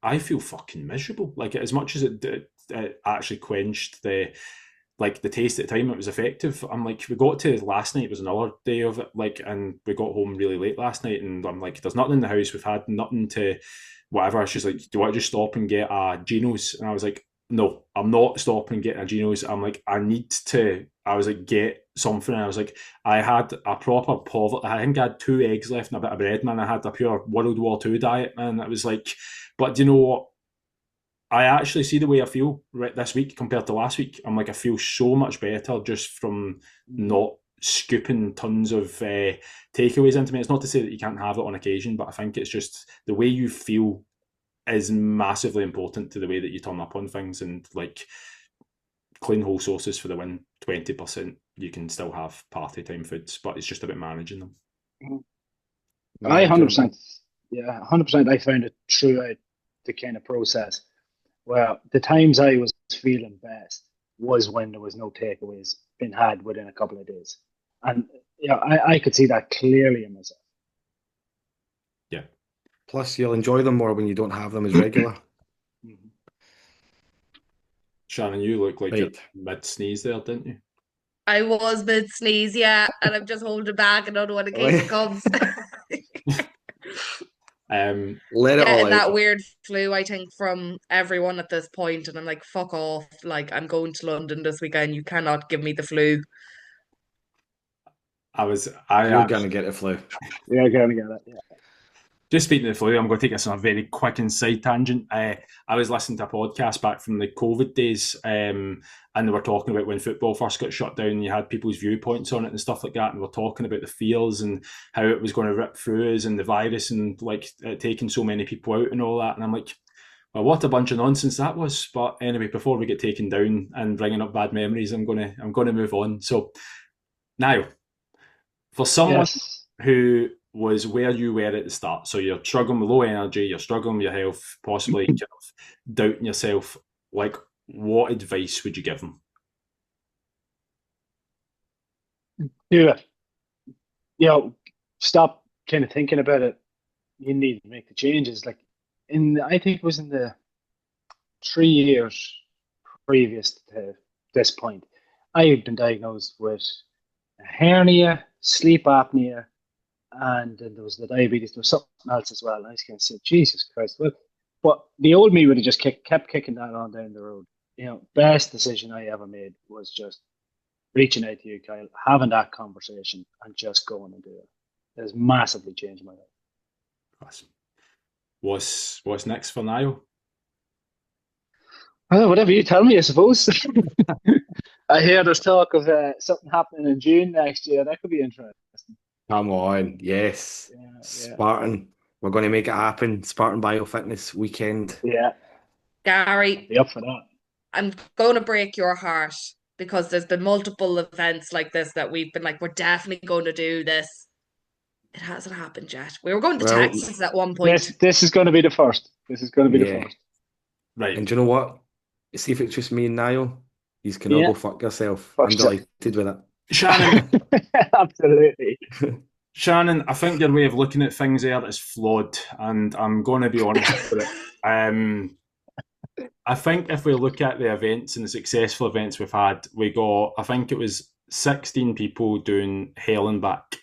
A: I feel fucking miserable. Like as much as it it actually quenched the taste at the time. It was effective. I'm like, we got to last night, it was another day of it, and we got home really late last night, and I'm like, there's nothing in the house, we've had nothing to whatever. She's like, do you want to just stop and get a Geno's? And I was like, no, I'm not stopping and getting a Geno's. I'm like, I was like, get something. And I was like, I had a proper poverty. I think I had 2 eggs left and a bit of bread, man. I had a pure World War II diet, man. It was like, but do you know what? I actually see the way I feel this week compared to last week. I'm like, I feel so much better just from not scooping tons of takeaways into me. It's not to say that you can't have it on occasion, but I think it's just the way you feel is massively important to the way that you turn up on things. And like, clean whole sauces for the win, 20%. You can still have party time foods, but it's just about managing them.
D: I 100%, yeah, 100%. I found it throughout the kind of process. Well, the times I was feeling best was when there was no takeaways being had within a couple of days. And yeah, I could see that clearly in myself.
A: Yeah.
B: Plus, you'll enjoy them more when you don't have them as regular.
A: Shannon, you look like
B: Right.
A: you're mid-sneeze there, didn't you?
C: I was mid-sneeze, yeah, and I'm just holding back another one in case it comes.
B: Let it all
C: Getting
B: out.
C: that weird flu, I think, from everyone at this point, and I'm like, fuck off. Like, I'm going to London this weekend. You cannot give me the flu.
B: You're gonna get a flu.
D: Yeah, gonna get it. Yeah.
A: Just speaking of the flu, I'm going to take us on a very quick and side tangent. I was listening to a podcast back from the COVID days, and they were talking about when football first got shut down. You had people's viewpoints on it and stuff like that, and we're talking about the fears and how it was going to rip through us and the virus and like taking so many people out and all that. And I'm like, well, what a bunch of nonsense that was. But anyway, before we get taken down and bringing up bad memories, I'm going to move on. So now, for someone who was where you were at the start, so you're struggling with low energy, you're struggling with your health, possibly kind of doubting yourself, like, what advice would you give them?
D: Yeah. Stop kind of thinking about it. You need to make the changes. Like, I think it was in the 3 years previous to this point, I had been diagnosed with a hernia, sleep apnea, and then there was the diabetes. There was something else as well. And I was going to say, Jesus Christ. Well, but the old me would have just kept kicking that on down the road. Best decision I ever made was just reaching out to you, Kyle, having that conversation and just going and do it. It has massively changed my life.
A: Awesome. What's next for Niall?
D: Well, whatever you tell me, I suppose. I hear there's talk of something happening in June next year. That could be interesting.
B: Come on, yes.
D: Yeah.
B: Spartan. We're going to make it happen. Spartan Biofitness weekend.
D: Yeah.
C: Gary,
D: Be up for that.
C: I'm going to break your heart because there's been multiple events like this that we've been like, we're definitely going to do this. It hasn't happened yet. We were going to Texas at one point.
D: This is going to be the first. This is going to be the first.
A: Right.
B: And do you know what? See if it's just me and Niall. You can all go fuck yourself. I'm delighted with it.
A: Shannon.
D: Absolutely.
A: Shannon, I think your way of looking at things there is flawed, and I'm going to be honest with it. I think if we look at the events and the successful events we've had, we got, I think it was 16 people doing hell and back,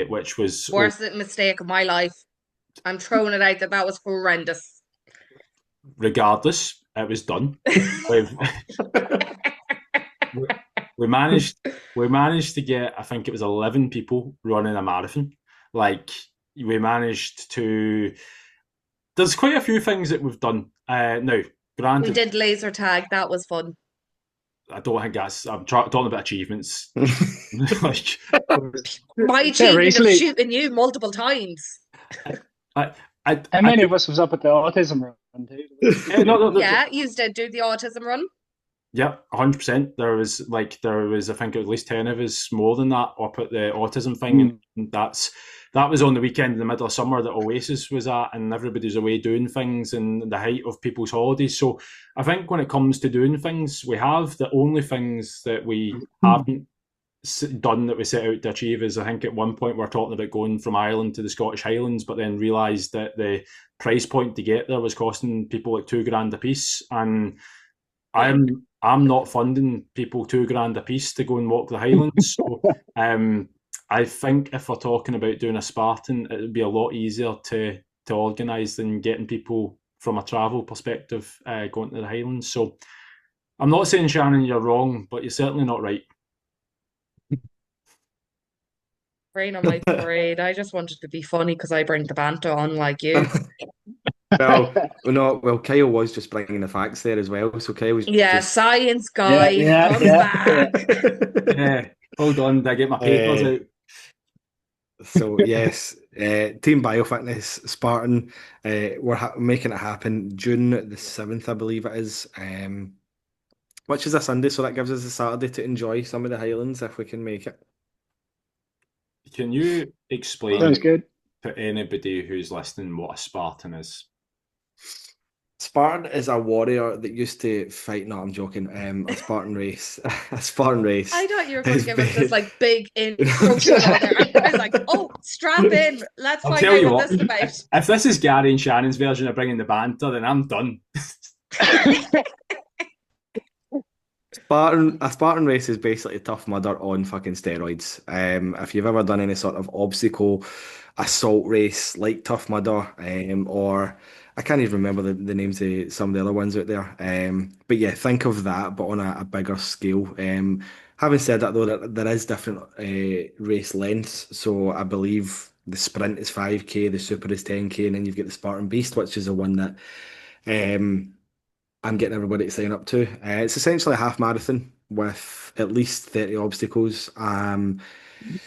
A: which was...
C: Worst mistake of my life. I'm throwing it out that was horrendous.
A: Regardless, it was done. We managed to get, I think it was 11 people running a marathon. Like, we managed to... There's quite a few things that we've done. Now, granted...
C: We did laser tag. That was fun.
A: I don't think that's... I'm talking about achievements. Like,
C: my achievement of shooting you multiple times.
D: How many of us was up at the autism run too?
C: Yeah, you did do the autism run.
A: Yeah, 100%. There was I think at least 10 of us, more than that, up at the autism thing, and that was on the weekend in the middle of summer that Oasis was at, and everybody's away doing things in the height of people's holidays. So I think when it comes to doing things, we have the only things that we haven't done that we set out to achieve is, I think at one point we're talking about going from Ireland to the Scottish Highlands, but then realised that the price point to get there was costing people like $2,000 a piece, and I'm not funding people £2,000 a piece to go and walk the Highlands. So I think if we're talking about doing a Spartan, it would be a lot easier to organise than getting people from a travel perspective going to the Highlands. So I'm not saying, Shannon, you're wrong, but you're certainly not right.
C: Rain on my parade. I just wanted to be funny because I bring the banter on like you.
B: Well, no, well, Kyle was just bringing the facts there as well. So Kyle was
C: Yeah,
B: just
C: science guy comes back.
A: Yeah, hold on, did I get my papers out?
B: So yes, Team Biofitness Spartan, we're making it happen June the 7th, I believe it is, which is a Sunday, so that gives us a Saturday to enjoy some of the Highlands if we can make it.
A: Can you
D: Sounds
A: explain
D: good.
A: to anybody who's listening what a Spartan is?
B: Spartan is a warrior that used to fight. No, I'm joking. A Spartan race. A Spartan race.
C: I thought you were going to
B: is
C: give us
B: ba-
C: this like big introduction on there. I was like, oh, strap in. Let's
A: I'll
C: find
A: tell
C: out
A: you
C: what
A: what,
C: this is about.
A: if this is Gary and Shannon's version of bringing the banter, then I'm done.
B: A Spartan race is basically Tough Mudder on fucking steroids. If you've ever done any sort of obstacle assault race like Tough Mudder, or I can't even remember the names of some of the other ones out there. But yeah, think of that, but on a bigger scale. Having said that, though, there is different race lengths. So I believe the sprint is 5K, the super is 10K, and then you've got the Spartan Beast, which is the one that I'm getting everybody to sign up to. It's essentially a half marathon with at least 30 obstacles.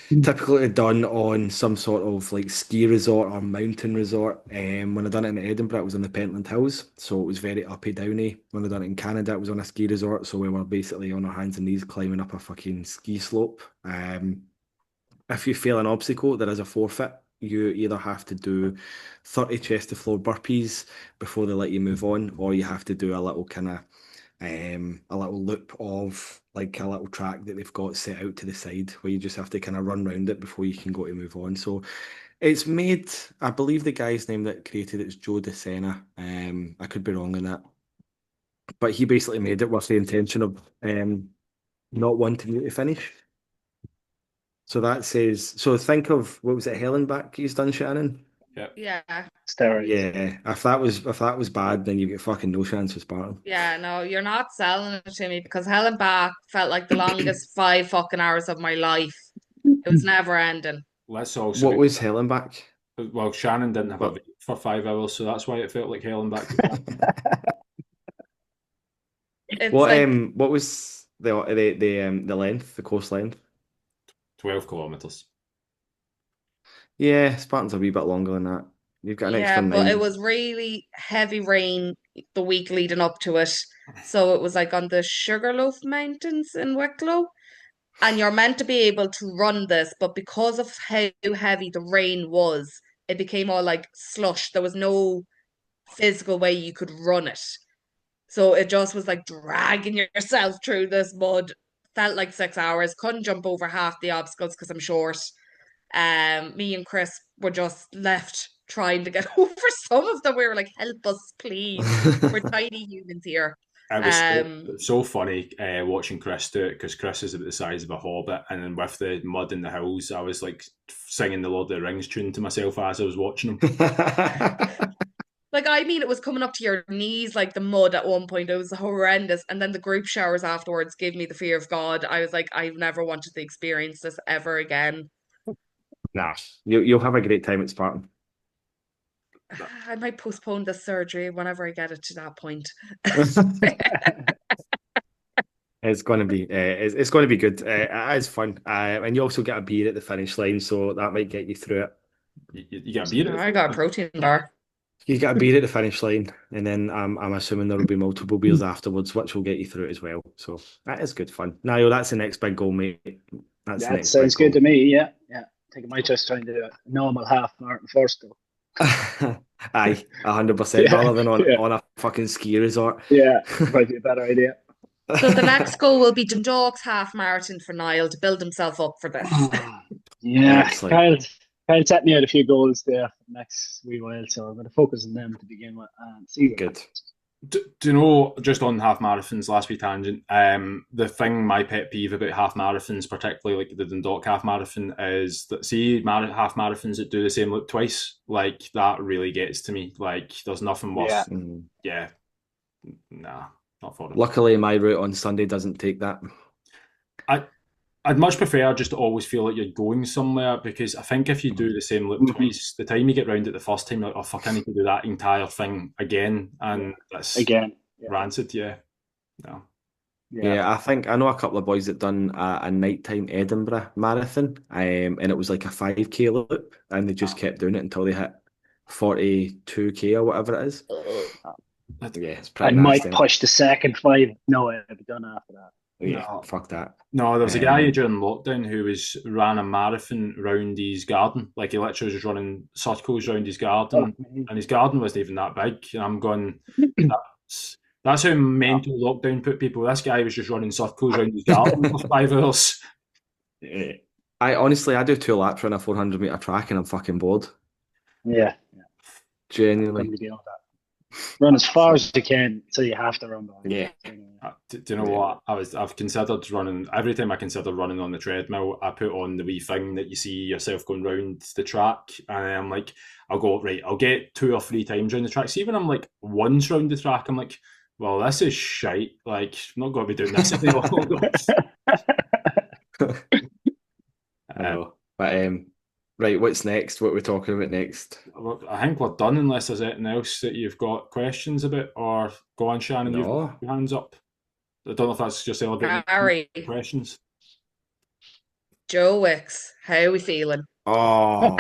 B: Typically done on some sort of like ski resort or mountain resort. When I done it in Edinburgh, it was on the Pentland Hills, so it was very uppy downy. When I done it in Canada, it was on a ski resort, so we were basically on our hands and knees climbing up a fucking ski slope. If you fail an obstacle, there is a forfeit. You either have to do 30 chest to floor burpees before they let you move on, or you have to do a little kind of a little loop of like a little track that they've got set out to the side where you just have to kind of run around it before you can go to move on. So it's made, I believe the guy's name that created it is Joe DeSena. I could be wrong on that, but he basically made it with the intention of not wanting you to finish. So that says, so think of what was it, Hellenbach he's done, Shannon?
C: Yeah.
D: Steroids.
B: Yeah, if that was bad, then you get fucking no chance for Spartan.
C: Yeah, no, you're not selling it to me because Hell and Back felt like the longest 5 fucking hours of my life. It was never ending.
A: Let's also
B: What was Hellenbach?
A: well, Shannon didn't have a
B: What?
A: vape for 5 hours, so that's why it felt like hell and back.
C: It's
B: What
C: like
B: what was the length, the course length?
A: 12 kilometres.
B: Yeah, Spartan's a wee bit longer than that. You've got an extra
C: yeah, but it
B: 9.
C: was really heavy rain the week leading up to it. So it was like on the Sugarloaf Mountains in Wicklow. And you're meant to be able to run this, but because of how heavy the rain was, it became all like slush. There was no physical way you could run it. So it just was like dragging yourself through this mud. Felt like 6 hours. Couldn't jump over half the obstacles because I'm short. Me and Chris were just left trying to get over some of them. We were like, help us, please. We're tiny humans here.
A: It was so funny watching Chris do it because Chris is about the size of a hobbit, and then with the mud in the hills, I was like singing the Lord of the Rings tune to myself as I was watching him.
C: Like, I mean, it was coming up to your knees, like the mud at one point. It was horrendous. And then the group showers afterwards gave me the fear of God. I was like, I've never wanted to experience this ever again.
B: Nah, you'll have a great time at Spartan.
C: I might postpone the surgery whenever I get it to that point.
B: It's going to be it's going to be good. It is fun, and you also get a beer at the finish line, so that might get you through it.
A: You get a beer?
C: I got a protein bar.
B: You get a beer at the finish line, and then I'm assuming there will be multiple beers afterwards, which will get you through it as well. So that is good fun. Niall, that's the next big goal, mate. That's the
D: That
B: next
D: sounds
B: big
D: good to
B: goal.
D: me. Yeah, yeah. I think I might just try and do a normal half marathon first, though.
B: Aye, 100%,
D: Yeah,
B: rather than
D: yeah,
B: on a fucking ski resort.
D: yeah. Might be a better idea.
C: So the next goal will be Dundalk's half marathon for Niall to build himself up for this.
D: Yeah,
B: Excellent.
D: Kyle set me out a few goals there for the next wee while, so I'm going to focus on them to begin with and see what
B: Good.
D: happens.
A: Do you know, just on half marathons, last week tangent, the thing, my pet peeve about half marathons, particularly like the Dundalk half marathon, is that see half marathons that do the same loop twice, like that really gets to me. Like there's nothing
D: Yeah.
A: worse. Yeah, nah, not for it.
B: Luckily, my route on Sunday doesn't take that.
A: I I'd much prefer just to always feel like you're going somewhere because I think if you do the same loop
D: Mhm.
A: twice, the time you get round it the first time, you're like, oh fuck, I need to do that entire thing again, and that's
D: Again. Yeah.
A: rancid. Yeah, no.
D: Yeah.
B: Yeah, I know a couple of boys that done a nighttime Edinburgh marathon, and it was like a 5K loop, and they just kept doing it until they hit 42K or whatever it is. Yeah, it's
D: I
B: pretty
D: might
B: nasty.
D: push the second 5. No, I'd be done after that.
B: Yeah,
A: No.
B: fuck that.
A: No, there was a guy
B: Um,
A: during lockdown who ran a marathon round his garden. Like he literally was just running circles round his
D: Oh,
A: garden,
D: man.
A: and his garden wasn't even that big. And I'm going, that's how
D: No.
A: mental lockdown put people. This guy was just running circles around his garden for 5 hours.
B: yeah. I do 2 laps around a 400-meter track, and I'm fucking bored.
D: Yeah.
B: Genuinely.
D: Couldn't be dealing with that. Run as far as you can, so you have to run back.
B: Yeah.
A: Do you know what? I've considered running. Every time I consider running on the treadmill, I put on the wee thing that you see yourself going round the track, and I'm like, I'll go right. I'll get 2 or 3 times round the track. See, when I'm like once round the track, I'm like, well, this is shite. Like, I'm not going to be doing this any longer.
B: I know. But right, what's next? What we're talking about next?
A: I think we're done unless there's anything else that you've got questions about. Or go on, Shannon, you've got
B: No.
A: your hands up. I don't know if that's just celebrating
C: Harry,
A: questions.
C: Joe Wicks, how are we feeling?
B: Oh,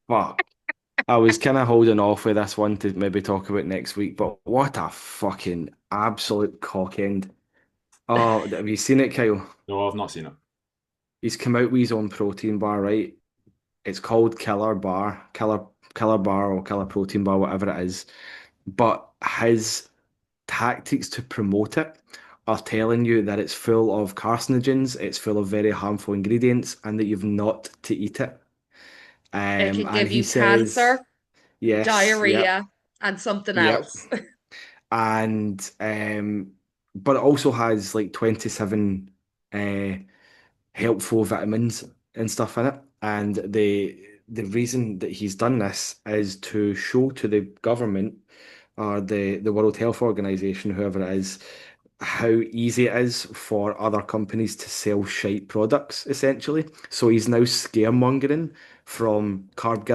B: fuck. I was kind of holding off with this one to maybe talk about next week, but what a fucking absolute cock end. Oh, have you seen it, Kyle?
A: No, I've not seen it.
B: He's come out with his own protein bar, right? It's called Killer Bar or Killer Protein Bar, whatever it is. But his tactics to promote it are telling you that it's full of carcinogens, it's full of very harmful ingredients, and that you've not to eat it.
C: It can
B: And
C: give
B: he
C: you
B: says,
C: cancer,
B: yes, yep,
C: diarrhea, and something
B: yep.
C: else.
B: And but it also has like 27 uh helpful vitamins and stuff in it. And the reason that he's done this is to show to the government or the World Health Organization, whoever it is, how easy it is for other companies to sell shite products, essentially. So he's now scaremongering from carb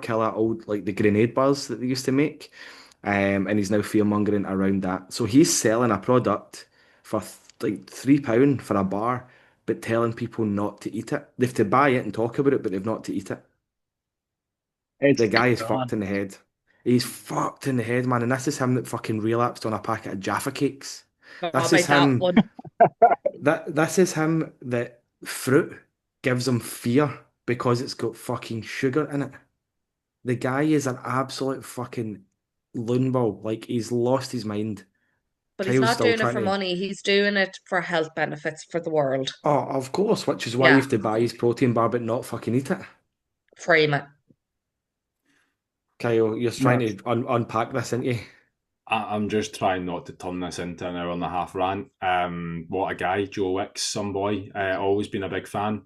B: killer old like the grenade bars that they used to make. And he's now fearmongering around that. So he's selling a product for like £3 for a bar, but telling people not to eat it. They have to buy it and talk about it, but they've not to eat it.
D: It's
B: The guy is fucked
D: gone.
B: in the head. He's fucked in the head, man. And this is him that fucking relapsed on a packet of Jaffa cakes.
C: Oh,
B: This is
C: about that
B: him.
C: one.
B: This is him that fruit gives him fear because it's got fucking sugar in it. The guy is an absolute fucking loon ball. Like he's lost his mind.
C: But he's
B: Kyle's
C: not
B: still
C: doing it
B: trying
C: for
B: to.
C: money. He's doing it for health benefits for the world.
B: Oh, of course, which is why you
C: Yeah,
B: have to buy his protein bar but not fucking eat it.
C: frame it.
B: Kyle, you're trying
D: No.
B: to unpack this, aren't you?
A: I'm just trying not to turn this into an hour and a half rant. What a guy, Joe Wicks, some boy. Always been a big fan.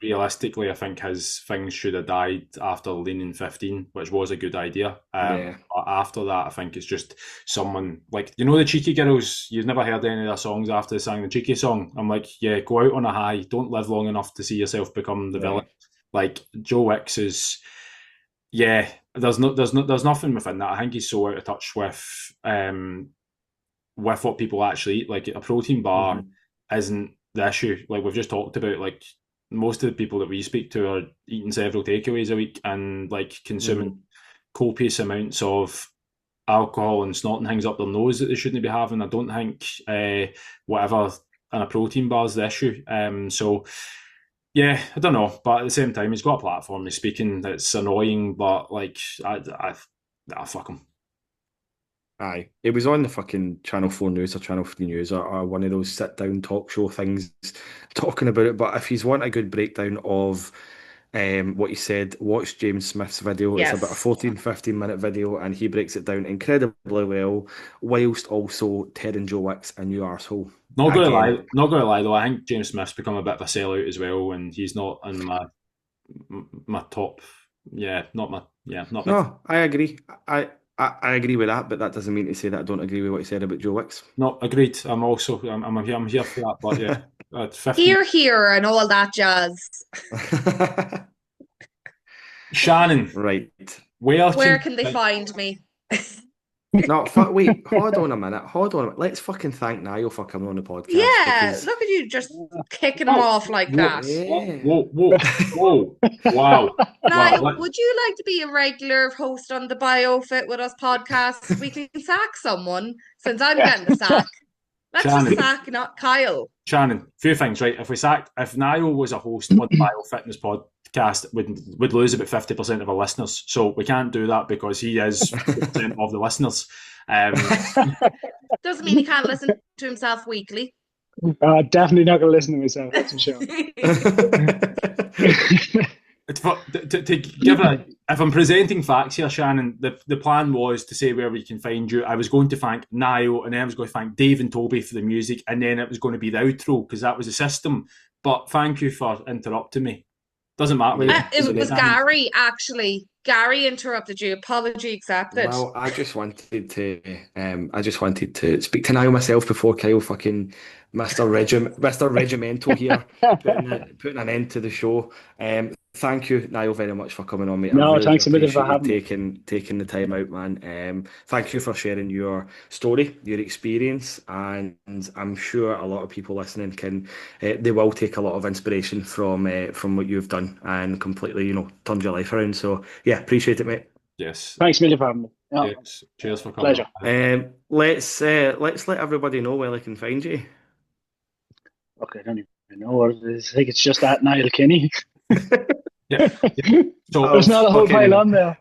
A: Realistically, I think his things should have died after Leaning 15, which was a good idea.
B: Yeah.
A: But after that, I think it's just someone like, you know, the Cheeky Girls. You've never heard any of their songs after they sang the Cheeky song. I'm like, yeah, go out on a high. Don't live long enough to see yourself become the
B: Yeah.
A: villain. Like Joe Wicks is. Yeah, there's nothing within that. I think he's so out of touch with what people actually eat. Like a protein bar
B: Mhm.
A: isn't the issue. Like we've just talked about, like most of the people that we speak to are eating several takeaways a week and like consuming
B: Mhm.
A: copious amounts of alcohol and snorting things up their nose that they shouldn't be having. I don't think whatever in a protein bar is the issue. So yeah, I don't know, but at the same time, he's got a platform. He's speaking. It's annoying, but like, fuck him.
B: Aye. It was on the fucking Channel 4 News or Channel 3 News or one of those sit down talk show things talking about it. But if you want a good breakdown of what you said, watch James Smith's video. It's about a
C: Yes.
B: 14-15 minute video, and he breaks it down incredibly well, whilst also tearing Joe Wicks a new arsehole. Again.
A: Not gonna lie though. I think James Smith's become a bit of a sellout as well, and he's not in my top. Not my.
B: No, I agree. I agree with that, but that doesn't mean to say that I don't agree with what you said about Joe Wicks.
A: No, agreed. I'm here for that, but yeah, 50.
C: Here, and all that jazz.
A: Shannon,
B: Right.
C: Where can they find me?
B: No, wait, hold on a minute. Let's fucking thank Niall for coming on the podcast.
C: Yeah,
B: because-
C: look at you just kicking them off like that.
B: Yeah.
A: Whoa! Wow!
C: Niall,
A: Wow.
C: would you like to be a regular host on the BioFit with Us podcast? We can sack someone since I'm getting the sack. Let's
A: Shannon.
C: just sack not Kyle.
A: Shannon, few things, right? If Niall was a host on the Biofitness podcast, would lose about 50% of our listeners. So we can't do that because he is 50% of the listeners.
C: Doesn't mean he can't listen to himself weekly.
D: Definitely not going to listen to myself, that's for sure.
A: To give if I'm presenting facts here, Shannon, the plan was to say where we can find you. I was going to thank Niall, and then I was going to thank Dave and Toby for the music, and then it was going to be the outro because that was the system. But thank you for interrupting me. Doesn't matter.
C: It was Gary, actually. Gary interrupted you. Apology accepted.
B: Well, I just wanted to speak to Niall myself before Kyle fucking Mr. Regimental here putting an end to the show. Thank you, Niall, very much for coming on, mate.
D: No,
B: I really
D: thanks a million for
B: appreciate you
D: having me.
B: taking the time out, man. Thank you for sharing your story, your experience, and I'm sure a lot of people listening they will take a lot of inspiration from what you've done and completely, turned your life around. So yeah, appreciate it, mate.
A: Yes.
D: Thanks a million for having me. Yeah.
A: Yes. Cheers for coming.
D: Pleasure.
B: Let's let everybody know where they can find you.
D: Okay, I don't even know what it is. I think it's just at Niall Kinney.
A: Yeah. So
D: there's not a whole pile on there.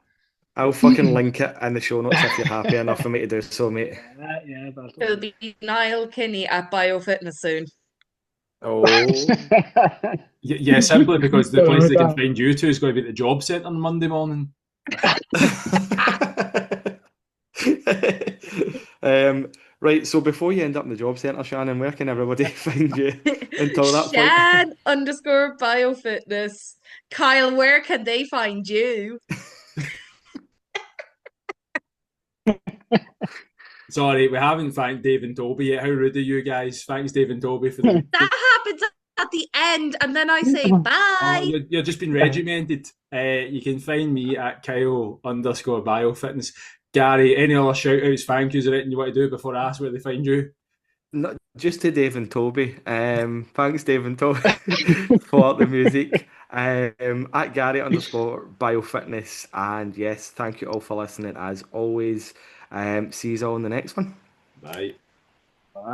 B: I'll fucking link it in the show notes if you're happy enough for me to do so, mate.
D: Yeah,
C: It'll be Niall Kinney at BioFitness soon.
B: Oh.
A: Yeah, simply because the place they can find you to is going to be at the job centre on Monday morning.
B: Right, so before you end up in the job centre, Shannon, where can everybody find you until that
C: Shan _ BioFitness. Kyle, where can they find you?
A: Sorry, we haven't thanked Dave and Toby yet. How rude of you guys. Thanks, Dave and Toby, for the...
C: That happens at the end, and then I say bye.
A: Oh, you're just been regimented. You can find me at Kyle_biofitness. Gary, any other shout outs, thank yous, or anything you want to do before I ask where they find you?
B: Not just to Dave and Toby. Thanks, Dave and Toby, for the music. At Gary _biofitness. And yes, thank you all for listening as always. See you all in the next one.
A: Bye.